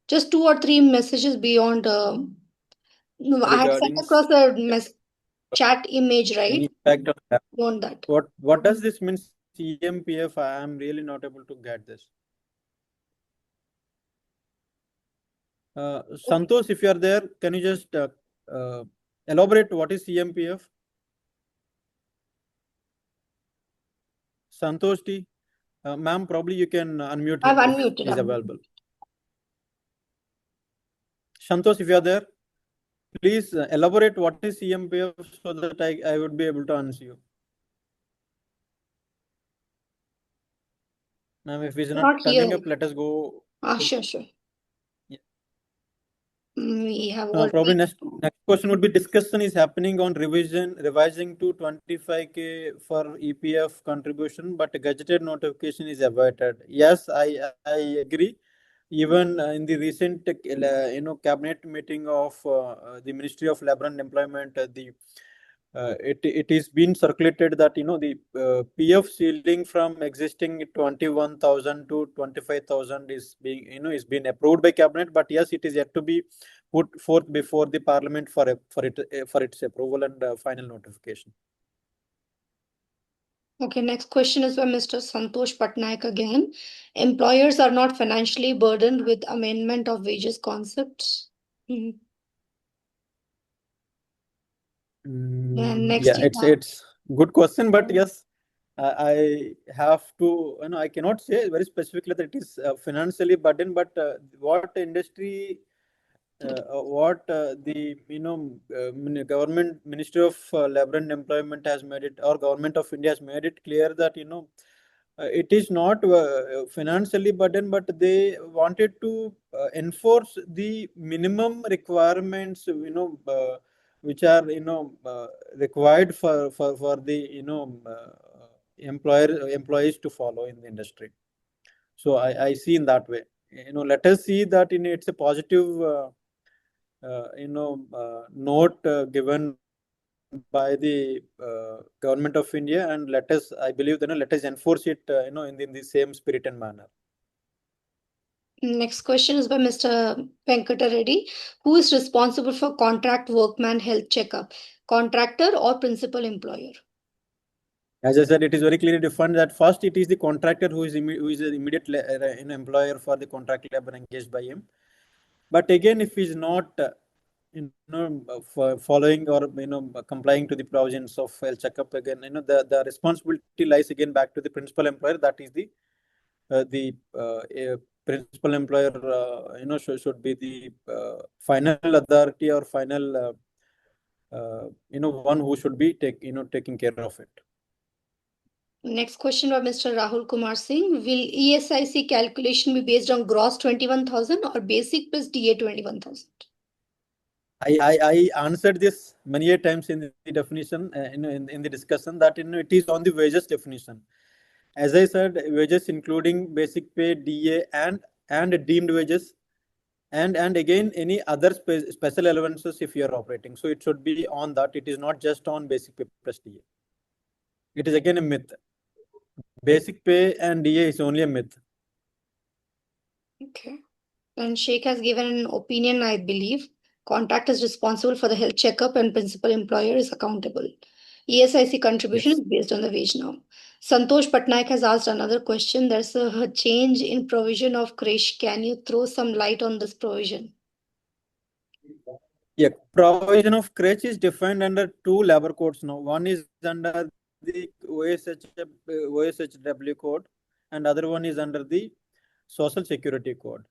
Speaker 1: just 2 or 3 messages beyond. No, I had sent
Speaker 3: Regarding
Speaker 1: across a chat image,
Speaker 3: any
Speaker 1: right?
Speaker 3: impact on that.
Speaker 1: Beyond that.
Speaker 3: What does this mean? CMPF? I am really not able to get this. Santosh, if you are there, can you just elaborate what is CMPF? Santosh T, ma'am, probably you can unmute
Speaker 1: I've
Speaker 3: him if
Speaker 1: unmuted.
Speaker 3: he's available. Santosh, if you are there, please elaborate what is CMPF so that I would be able to answer you. Ma'am, if he's not coming up, let us go.
Speaker 1: Sure.
Speaker 3: Yeah.
Speaker 1: We have
Speaker 3: Probably next question would be discussion is happening on revising to 25K for EPF contribution, but gazetted notification is avoided. Yes, I agree. Even in the recent cabinet meeting of the Ministry of Labor and Employment, it is been circulated that the PF ceiling from existing 21,000 to 25,000 is being approved by cabinet, but yes, it is yet to be put forth before the parliament for its approval and final notification.
Speaker 1: Okay, next question is by Mr. Santosh Patnaik again. Employers are not financially burdened with amendment of wages concepts. Next
Speaker 3: Yeah, it's good question, but yes, I have to, I cannot say very specifically that it is financially burdened, but what industry, what the government Ministry of Labor and Employment has made it, or government of India has made it clear that it is not financially burdened, but they wanted to enforce the minimum requirements, which are required for the employees to follow in the industry. So I see in that way. Let us see that it's a positive note given by the government of India, and I believe let us enforce it in the same spirit and manner.
Speaker 1: Next question is by Mr. Venkata Reddy. Who is responsible for contract workman health checkup? Contractor or principal employer?
Speaker 3: As I said, it is very clearly defined that first it is the contractor who is the immediate employer for the contract labor engaged by him. But again, if he is not following or complying to the provisions of health checkup, again the responsibility lies again back to the principal employer. That is the principal employer should be the final authority or final one who should be taking care of it.
Speaker 1: Next question by Mr. Rahul Kumar Singh. Will ESIC calculation be based on gross 21,000 or basic plus DA 21,000?
Speaker 3: I answered this many a times in the definition, in the discussion, that it is on the wages definition. As I said, wages including basic pay, DA, and deemed wages, and again any other special allowances if you are operating. So it should be on that. It is not just on basic pay plus DA. It is again a myth. Basic pay and DA is only a myth.
Speaker 1: Okay. And Sheikh has given an opinion, I believe. Contract is responsible for the health checkup and principal employer is accountable. ESIC contribution is based on the wage now. Santosh Patnaik has asked another question. There's a change in provision of creche. Can you throw some light on this provision?
Speaker 3: Yeah, provision of creche is defined under 2 labor codes now. One is under the OSHW code, and other one is under the Social Security code.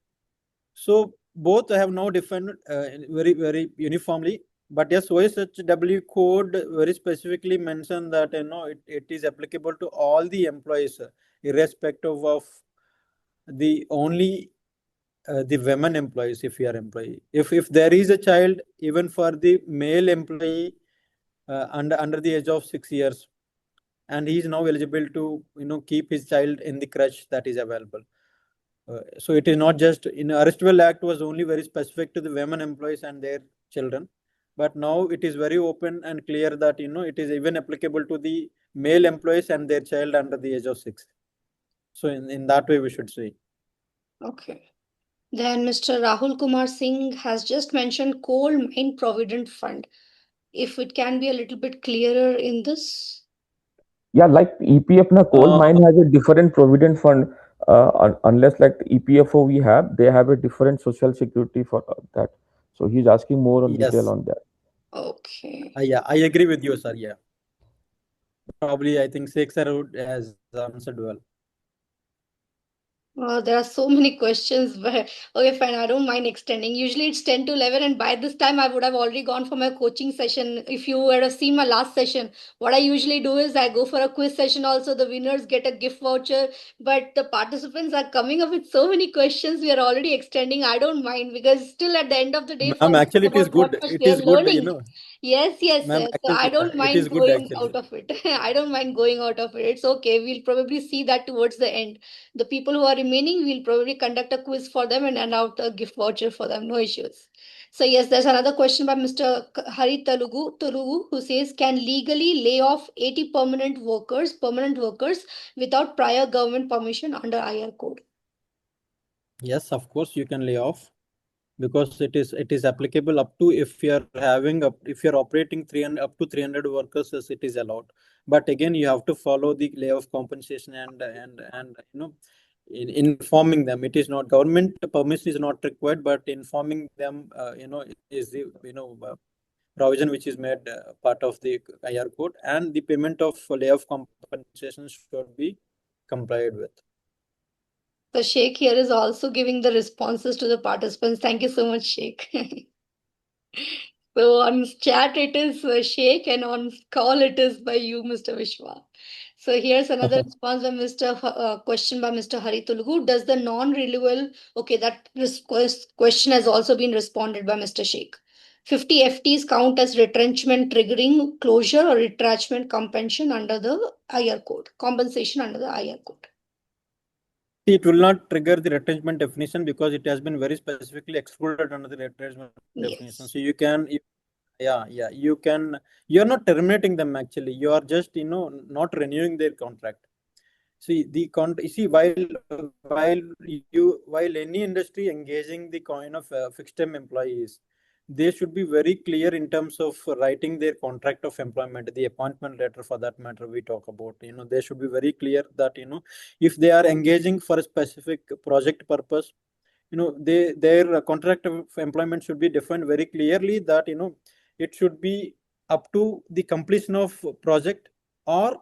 Speaker 3: So both have now defined very uniformly. But yes, OSHW code very specifically mentioned that it is applicable to all the employees, irrespective of the only the women employees, if you are employee, if there is a child, even for the male employee under the age of 6 years, and he is now eligible to keep his child in the crèche that is available. So it is not just in Arrestable Act was only very specific to the women employees and their children, but now it is very open and clear that it is even applicable to the male employees and their child under the age of 6. So in that way we should say.
Speaker 1: Okay. Then Mr. Rahul Kumar Singh has just mentioned coal mine provident fund. If it can be a little bit clearer in this.
Speaker 2: Yeah, like EPF na coal mine has a different provident fund. Unless like the EPFO we have, they have a different social security for that. So he's asking more on detail
Speaker 3: Yes.
Speaker 2: on that.
Speaker 1: Okay.
Speaker 3: Yeah, I agree with you, sir. Yeah. Probably, I think Sheikh sir has answered well.
Speaker 1: There are so many questions, but okay, fine. I don't mind extending. Usually it's 10 to 11, and by this time I would have already gone for my coaching session. If you would have seen my last session, what I usually do is I go for a quiz session also. The winners get a gift voucher, but the participants are coming up with so many questions. We are already extending. I don't mind because still at the end of the day, for
Speaker 3: Ma'am,
Speaker 1: me,
Speaker 3: actually,
Speaker 1: it's
Speaker 3: it is
Speaker 1: about what
Speaker 3: good.
Speaker 1: much
Speaker 3: It
Speaker 1: they are
Speaker 3: is good,
Speaker 1: learning. Yes, yes,
Speaker 3: Ma'am,
Speaker 1: sir. So I
Speaker 3: actually,
Speaker 1: don't
Speaker 3: it is
Speaker 1: mind
Speaker 3: good
Speaker 1: going
Speaker 3: actually.
Speaker 1: out of it. I don't mind going out of it. It's okay. We'll probably see that towards the end. The people who are remaining, we'll probably conduct a quiz for them and hand out a gift voucher for them. No issues. So yes, there's another question by Mr. Hari Telugu, who says, can legally lay off 80 permanent workers without prior government permission under IR code?
Speaker 3: Yes, of course, you can lay off because it is applicable up to if you are if you are operating 300 up to 300 workers, as it is allowed. But again, you have to follow the layoff compensation and informing them. It is not government permission is not required, but informing them is the provision which is made part of the IR code, and the payment of layoff compensation should be complied with.
Speaker 1: So Sheikh here is also giving the responses to the participants. Thank you so much, Sheikh. So on chat it is Sheikh, and on call it is by you, Mr. Vishwa. So here's another response by question by Mr. Hari Tulgu. Does the non-renewal, okay, that question has also been responded by Mr. Sheikh. 50 FTs count as retrenchment triggering closure or retrenchment compensation under the IR code, compensation under the IR code.
Speaker 3: It will not trigger the retrenchment definition because it has been very specifically excluded under the retrenchment definition.
Speaker 1: Yes.
Speaker 3: So you can, you can, you're not terminating them actually. You are just, not renewing their contract. See while any industry engaging the kind of fixed term employees, they should be very clear in terms of writing their contract of employment, the appointment letter for that matter we talk about. They should be very clear that if they are engaging for a specific project purpose, their contract of employment should be defined very clearly that it should be up to the completion of project or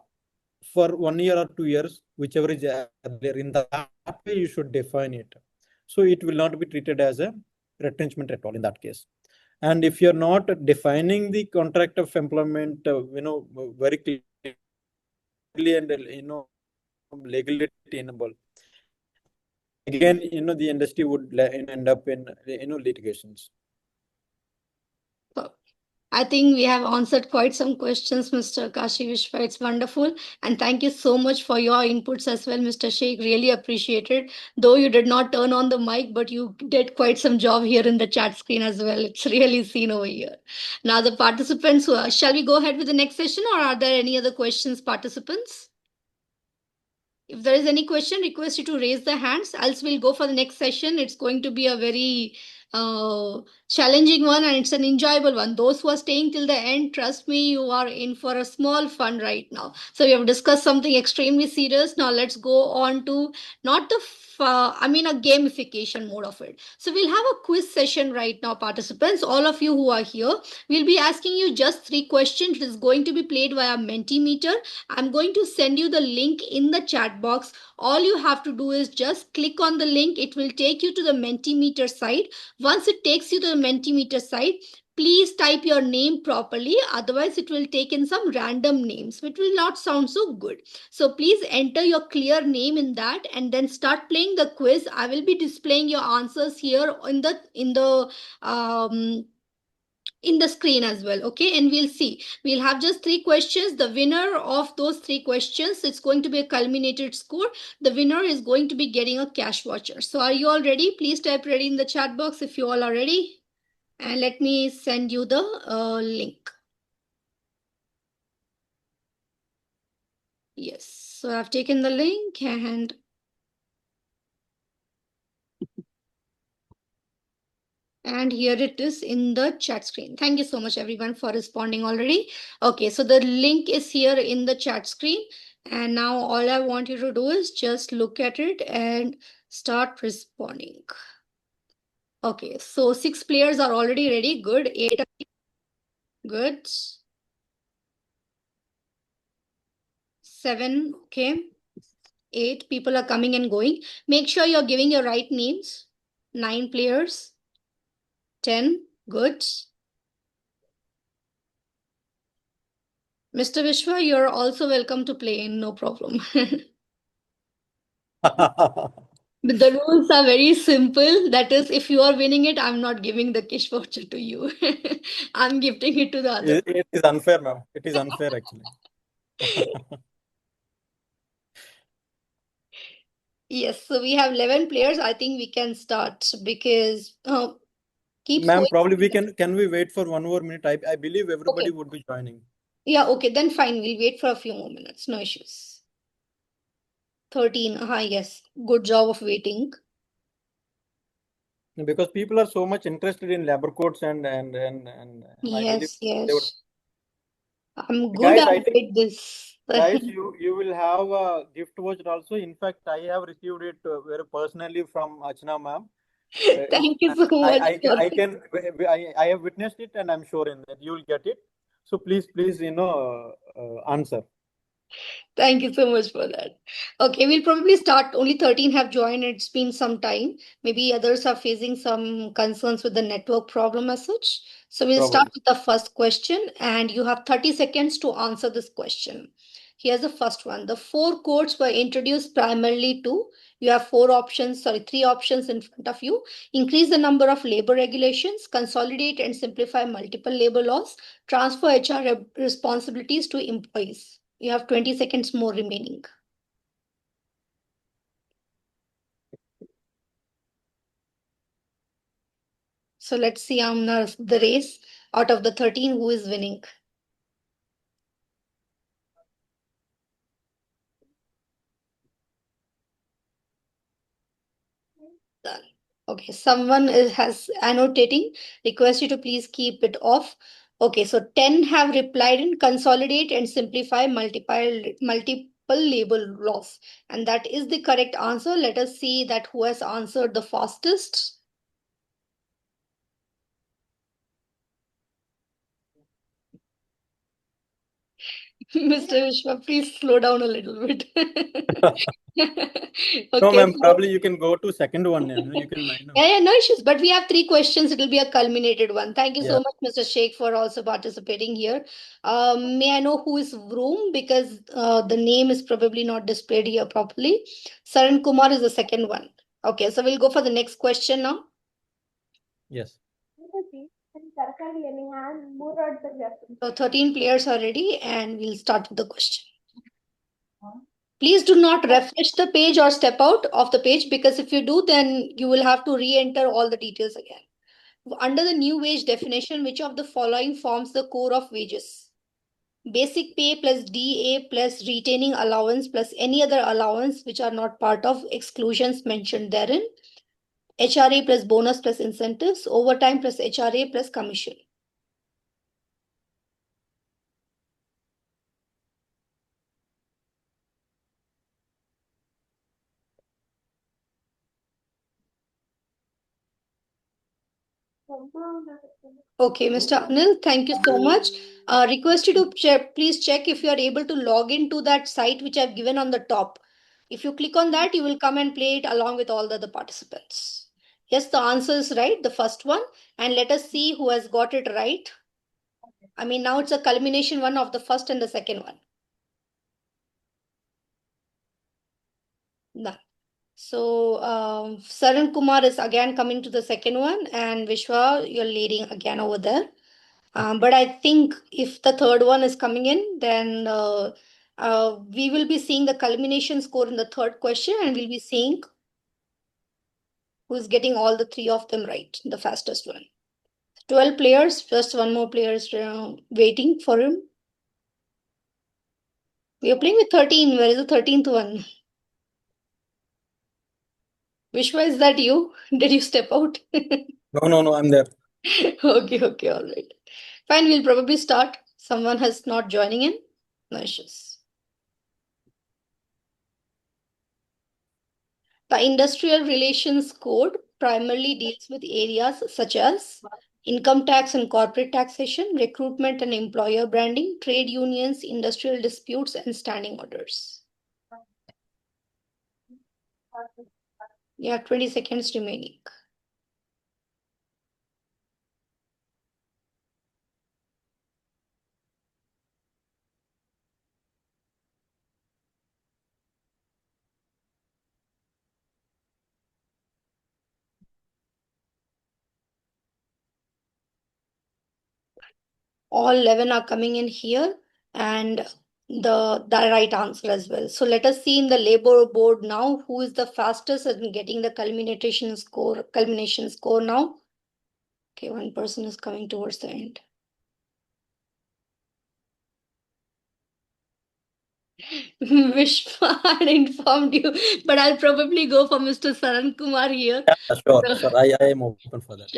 Speaker 3: for 1 year or 2 years, whichever is there. In that way, you should define it. So it will not be treated as a retrenchment at all in that case. And if you're not defining the contract of employment, very clearly and legally attainable, again, the industry would end up in litigations.
Speaker 1: I think we have answered quite some questions, Mr. Kashi Vishwa. It's wonderful. And thank you so much for your inputs as well, Mr. Sheikh. Really appreciate it. Though you did not turn on the mic, but you did quite some job here in the chat screen as well. It's really seen over here. Now, the participants, shall we go ahead with the next session, or are there any other questions, participants? If there is any question, request you to raise the hands, else we'll go for the next session. It's going to be a very challenging one, and it's an enjoyable one. Those who are staying till the end, trust me, you are in for a small fun right now. So we have discussed something extremely serious. Now let's go on to not the a gamification mode of it. So we'll have a quiz session right now, participants. All of you who are here, we'll be asking you just 3 questions. It is going to be played via Mentimeter. I'm going to send you the link in the chat box. All you have to do is just click on the link. It will take you to the Mentimeter site. Once it takes you to the Mentimeter site, please type your name properly, otherwise it will take in some random names which will not sound so good. So please enter your clear name in that and then start playing the quiz. I will be displaying your answers here in the screen as well. Okay, and we'll see, we'll have just 3 questions. The winner of those 3 questions, it's going to be a culminated score. The winner is going to be getting a cash voucher. So are you all ready? Please type ready in the chat box if you all are ready, and let me send you the link. Yes, so I've taken the link and here it is in the chat screen. Thank you so much everyone for responding already. Okay, so the link is here in the chat screen, and now all I want you to do is just look at it and start responding. Okay, so 6 players are already ready. Good. 8. Good. 7. Okay. 8 people are coming and going. Make sure you're giving your right names. 9 players. 10. Good. Mr. Vishwa, you're also welcome to play in, no problem. But the rules are very simple. That is, if you are winning it, I'm not giving the cash voucher to you. I'm gifting it to the other.
Speaker 3: It is unfair, ma'am. It is unfair, actually.
Speaker 1: Yes, so we have 11 players. I think we can start because keep
Speaker 3: Ma'am,
Speaker 1: going.
Speaker 3: probably can we wait for 1 more minute? I believe everybody would be joining.
Speaker 1: Yeah, okay, then fine. We'll wait for a few more minutes. No issues. 13. Yes. Good job of waiting.
Speaker 3: Because people are so much interested in labor coats and I believe
Speaker 1: Yes,
Speaker 3: they would.
Speaker 1: yes. I'm good
Speaker 3: Guys, I
Speaker 1: at
Speaker 3: think
Speaker 1: this.
Speaker 3: guys, you will have a gift voucher also. In fact, I have received it very personally from Achna ma'am.
Speaker 1: Thank you so much.
Speaker 3: I have witnessed it, and I'm sure in that you will get it. So please, answer.
Speaker 1: Thank you so much for that. Okay, we'll probably start. Only 13 have joined. It's been some time. Maybe others are facing some concerns with the network problem as such. So we'll start
Speaker 3: Probably.
Speaker 1: with the first question, and you have 30 seconds to answer this question. Here's the first one. The 4 codes were introduced primarily to, you have 3 options in front of you. Increase the number of labor regulations, consolidate and simplify multiple labor laws, transfer HR responsibilities to employees. You have 20 seconds more remaining. So let's see on the race. Out of the 13, who is winning? Done. Okay, someone has annotating. Request you to please keep it off. Okay, so 10 have replied in consolidate and simplify multiple label laws. And that is the correct answer. Let us see that who has answered the fastest. Mr. Vishwa, please slow down a little bit.
Speaker 3: No,
Speaker 1: Okay.
Speaker 3: ma'am. Probably you can go to second one. You can.
Speaker 1: Yeah, no issues. But we have 3 questions. It will be a culminated one. Thank you so
Speaker 3: Yeah.
Speaker 1: much, Mr. Sheikh, for also participating here. May I know who is Vroom? Because the name is probably not displayed here properly. Saran Kumar is the second one. Okay, so we'll go for the next question now.
Speaker 3: Yes.
Speaker 1: So 13 players are ready, and we'll start with the question. Please do not refresh the page or step out of the page, because if you do, then you will have to re-enter all the details again. Under the new wage definition, which of the following forms the core of wages? Basic pay plus DA plus retaining allowance plus any other allowance which are not part of exclusions mentioned therein. HRA plus bonus plus incentives, overtime plus HRA plus commission. Okay, Mr. Anil, thank you so much. Request you to please check if you are able to log into that site which I've given on the top. If you click on that, you will come and play it along with all the other participants. Yes, the answer is right, the first one. And let us see who has got it right. I mean, now it's a culmination one of the first and the second one. No. So Saran Kumar is again coming to the second one, and Vishwa, you're leading again over there. But I think if the third one is coming in, then we will be seeing the culmination score in the third question, and we'll be seeing who's getting all the three of them right, the fastest one. 12 players, just one more player is waiting for him. We are playing with 13. Where is the 13th one? Vishwa, is that you? Did you step out?
Speaker 3: No, I'm there.
Speaker 1: Okay, all right. Fine, we'll probably start. Someone has not joining in. No issues. The Industrial Relations Code primarily deals with areas such as income tax and corporate taxation, recruitment and employer branding, trade unions, industrial disputes, and standing orders. Yeah, 20 seconds remaining. All 11 are coming in here, and the right answer as well. So let us see in the labor board now who is the fastest in getting the culmination score now. Okay, one person is coming towards the end. Vishwa had informed you, but I'll probably go for Mr. Saran Kumar here.
Speaker 3: Yeah, sure. I am open for that.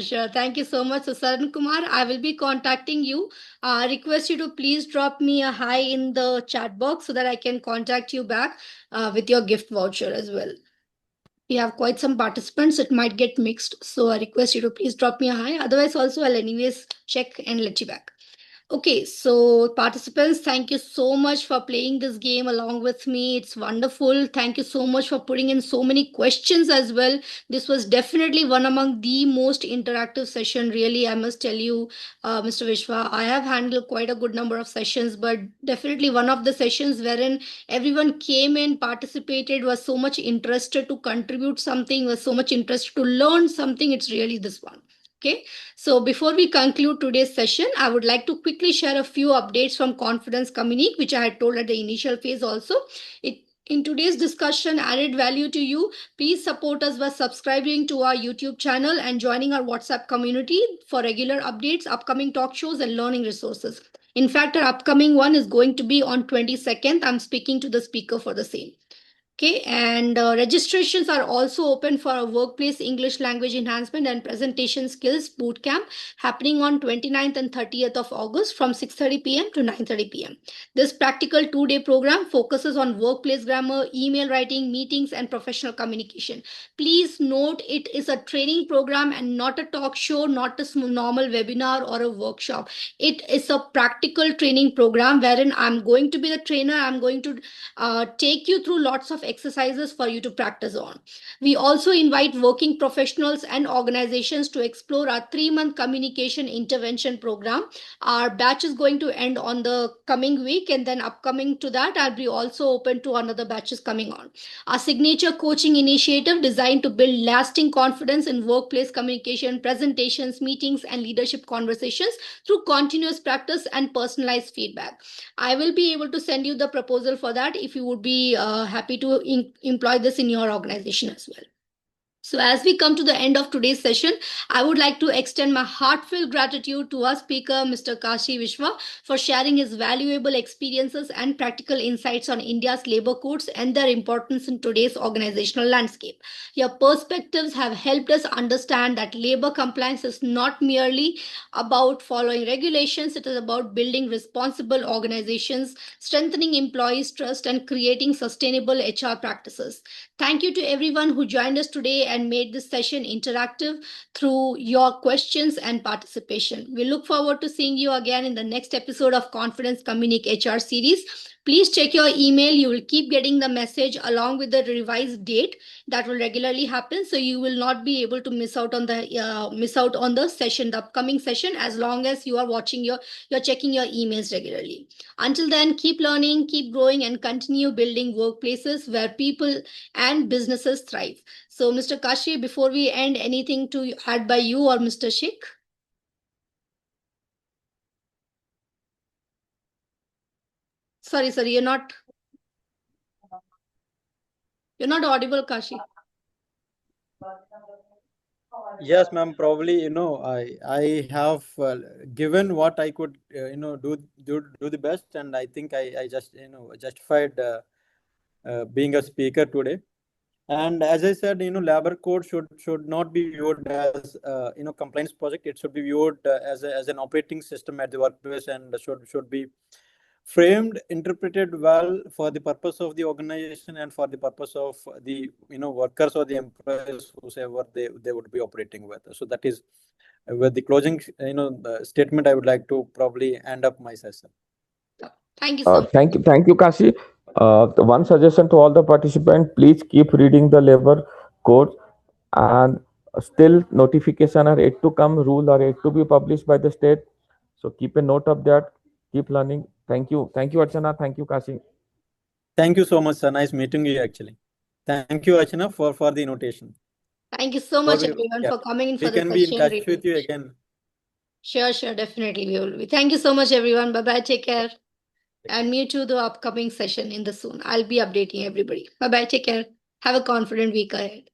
Speaker 1: Sure. Thank you so much. So, Saran Kumar, I will be contacting you. Request you to please drop me a hi in the chat box so that I can contact you back with your gift voucher as well. We have quite some participants. It might get mixed. So, I request you to please drop me a hi. Otherwise, also, I'll anyways check and let you back. Okay, so participants, thank you so much for playing this game along with me. It's wonderful. Thank you so much for putting in so many questions as well. This was definitely one among the most interactive session. Really, I must tell you, Mr. Vishwa, I have handled quite a good number of sessions, but definitely one of the sessions wherein everyone came in, participated, was so much interested to contribute something, was so much interested to learn something. It's really this one. Okay, so before we conclude today's session, I would like to quickly share a few updates from Confidence Communique, which I had told at the initial phase also. In today's discussion added value to you, please support us by subscribing to our YouTube channel and joining our WhatsApp community for regular updates, upcoming talk shows, and learning resources. In fact, our upcoming one is going to be on 22nd. I'm speaking to the speaker for the same. Okay, and registrations are also open for a workplace English language enhancement and presentation skills bootcamp happening on 29th and 30th of August from 6:30 p.m. to 9:30 p.m. This practical two-day program focuses on workplace grammar, email writing, meetings, and professional communication. Please note it is a training program and not a talk show, not a normal webinar or a workshop. It is a practical training program wherein I'm going to be the trainer. I'm going to take you through lots of exercises for you to practice on. We also invite working professionals and organizations to explore our 3-month communication intervention program. Our batch is going to end on the coming week, and then upcoming to that, I'll be also open to another batches coming on. Our signature coaching initiative designed to build lasting confidence in workplace communication, presentations, meetings, and leadership conversations through continuous practice and personalized feedback. I will be able to send you the proposal for that if you would be happy to employ this in your organization as well. So as we come to the end of today's session, I would like to extend my heartfelt gratitude to our speaker, Mr. Kashi Vishwa, for sharing his valuable experiences and practical insights on India's labor codes and their importance in today's organizational landscape. Your perspectives have helped us understand that labor compliance is not merely about following regulations, it is about building responsible organizations, strengthening employees' trust, and creating sustainable HR practices. Thank you to everyone who joined us today and made this session interactive through your questions and participation. We look forward to seeing you again in the next episode of Confidence Communique HR Series. Please check your email. You will keep getting the message along with the revised date that will regularly happen. So you will not be able to miss out on the session, the upcoming session, as long as you are you're checking your emails regularly. Until then, keep learning, keep growing, and continue building workplaces where people and businesses thrive. So, Mr. Kashi, before we end, anything to add by you or Mr. Sheikh? Sorry, you're not audible, Kashi.
Speaker 3: Yes, ma'am. Probably, I have given what I could, do the best, and I think I just, justified being a speaker today. And as I said, labor code should not be viewed as compliance project. It should be viewed as an operating system at the workplace, and should be framed, interpreted well for the purpose of the organization and for the purpose of the workers or the employees whosoever they would be operating with. So that is with the closing statement I would like to probably end up my session.
Speaker 1: Thank you so much.
Speaker 2: Thank you, Kashi. The one suggestion to all the participants: please keep reading the labor code, and still notification are yet to come, rule are yet to be published by the state. So keep a note of that. Keep learning. Thank you, Archana. Thank you, Kashi.
Speaker 3: Thank you so much, sir. Nice meeting you actually. Thank you, Archana, for the invitation.
Speaker 1: Thank you so much, everyone, for coming in for
Speaker 3: We
Speaker 1: the
Speaker 3: can be in
Speaker 1: session.
Speaker 3: touch with you again.
Speaker 1: Sure, definitely we will be. Thank you so much, everyone. Bye bye. Take care. And me to the upcoming session in the soon. I'll be updating everybody. Bye bye. Take care. Have a confident week ahead.